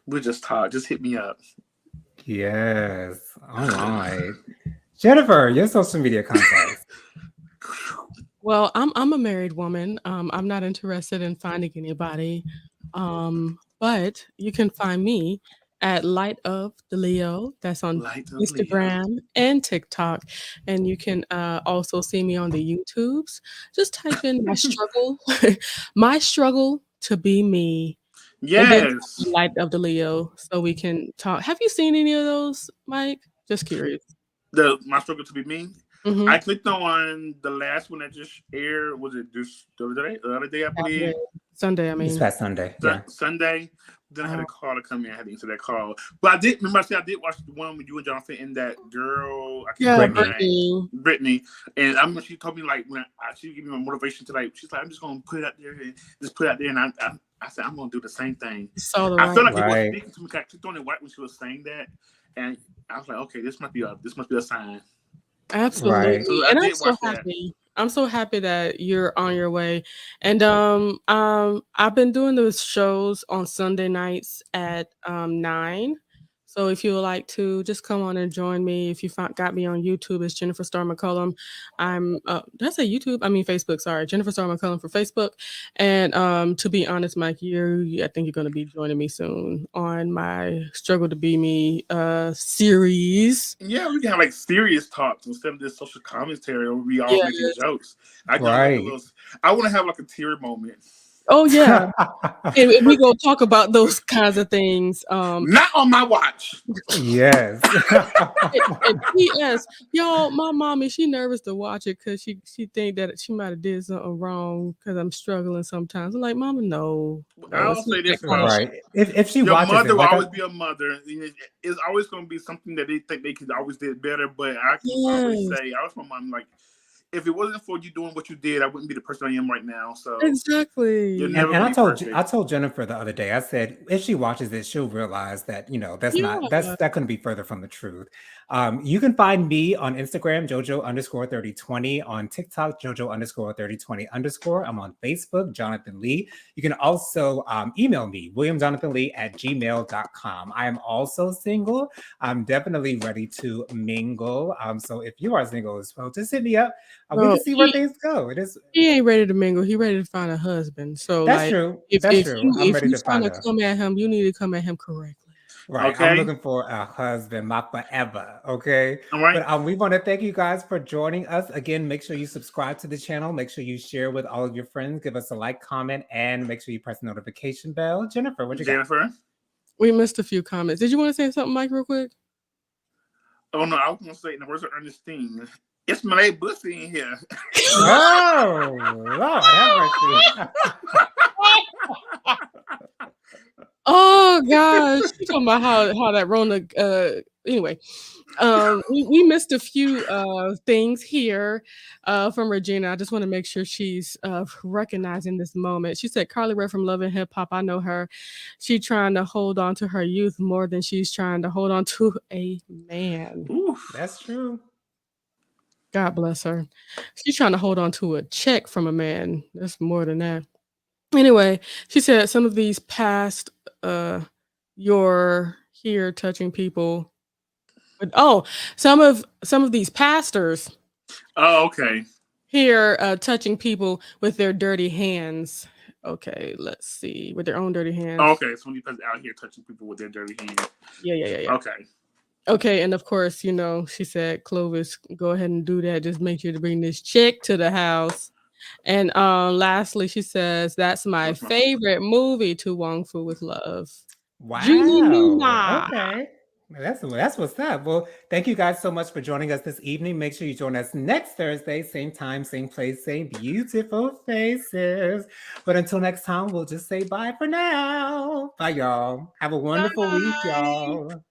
S2: we'll just talk. Just hit me up.
S1: Yes. All right. Jennifer, your social media contacts.
S3: Well, I'm a married woman. I'm not interested in finding anybody. But you can find me at Light of the Leo. That's on Instagram and TikTok. And you can also see me on the YouTubes. Just type in my struggle to be me.
S2: Yes.
S3: Light of the Leo, so we can talk. Have you seen any of those, Mike? Just curious.
S2: My struggle to be me. Mm-hmm. I clicked on the last one that just aired. Was it the other day? I believe.
S3: Sunday. I mean,
S1: this past Sunday.
S2: Sunday. Then I had a call to come in. I had to answer that call. But I did watch the one with you and Jonathan and that girl. Brittany. And I remember she told me she gave me my motivation to she's like, I'm just gonna put it out there and I said I'm gonna do the same thing. I felt like it was speaking to me. I clicked on it right when she was saying that, and I was like, okay, this must be a sign.
S3: Absolutely. Right. So and I'm so happy. I'm so happy that you're on your way. And I've been doing those shows on Sunday nights at 9. So if you would like to just come on and join me, if you got me on YouTube, it's Jennifer Star McCullum. I'm did I say YouTube? I mean Facebook. Sorry, Jennifer Star McCullum for Facebook. And to be honest, Mike, I think you're going to be joining me soon on my Struggle to Be Me series.
S2: Yeah, we can have serious talks instead of this social commentary where we all making jokes. I want to have a tear moment.
S3: Oh yeah, and we go talk about those kinds of things.
S2: Not on my watch.
S1: Yes.
S3: and P.S. Y'all, my mommy, she nervous to watch it because she think that she might have did something wrong because I'm struggling sometimes. I'm like, Mama, no.
S2: I'll say this
S1: right. If she
S2: your
S1: watches
S2: mother
S1: it,
S2: will always be a mother. It's always going to be something that they think they could always did better. But I can always say, I was my mom if it wasn't for you doing what you did, I wouldn't be the person I am right now. So
S3: exactly.
S1: And I told Jennifer the other day, I said, if she watches it, she'll realize that, that couldn't be further from the truth. You can find me on Instagram, JoJo_3020, on TikTok, JoJo_3020_. I'm on Facebook, Jonathan Lee. You can also email me, WilliamJonathanLee@gmail.com. I am also single. I'm definitely ready to mingle. So if you are single as well, just hit me up. We can see where things go.
S3: He ain't ready to mingle. He ready to find a husband. So
S1: that's true.
S3: If
S1: you're
S3: trying to come at him, you need to come at him correctly.
S1: Right. Okay. I'm looking for a husband, my forever. Okay.
S2: All right.
S1: But we want to thank you guys for joining us. Again, make sure you subscribe to the channel. Make sure you share with all of your friends. Give us a like, comment, and make sure you press the notification bell. Jennifer, what you got?
S3: We missed a few comments. Did you want to say something, Mike, real quick?
S2: Oh, no. I was going to say in the words of Ernestine, it's my bussy in here.
S1: Oh, Lord, have mercy.
S3: Oh gosh, you talking about how that Rona. Anyway, we missed a few things here from Regina. I just want to make sure she's recognizing this moment. She said, "Karlie read from Love and Hip Hop. I know her. She trying to hold on to her youth more than she's trying to hold on to a man."
S2: Ooh,
S1: that's true.
S3: God bless her. She's trying to hold on to a check from a man. That's more than that. Anyway, she said some of these past you're here touching people. But, some of these pastors.
S2: Oh, okay.
S3: Here touching people with their dirty hands. Okay, let's see. With their own dirty hands.
S2: Oh, okay, so when you out here touching people with their dirty hands.
S3: Yeah.
S2: Okay.
S3: Okay, and of course, she said, Clovis, go ahead and do that. Just make sure to bring this chick to the house. And lastly, she says, that's my
S2: That's my favorite.
S3: favorite movie, To Wong Fu with Love. Julie
S1: Wow.
S3: Newmar.
S1: Okay. That's what's up. Well, thank you guys so much for joining us this evening. Make sure you join us next Thursday, same time, same place, same beautiful faces. But until next time, we'll just say bye for now. Bye, y'all. Have a wonderful week,
S3: Bye.
S1: y'all.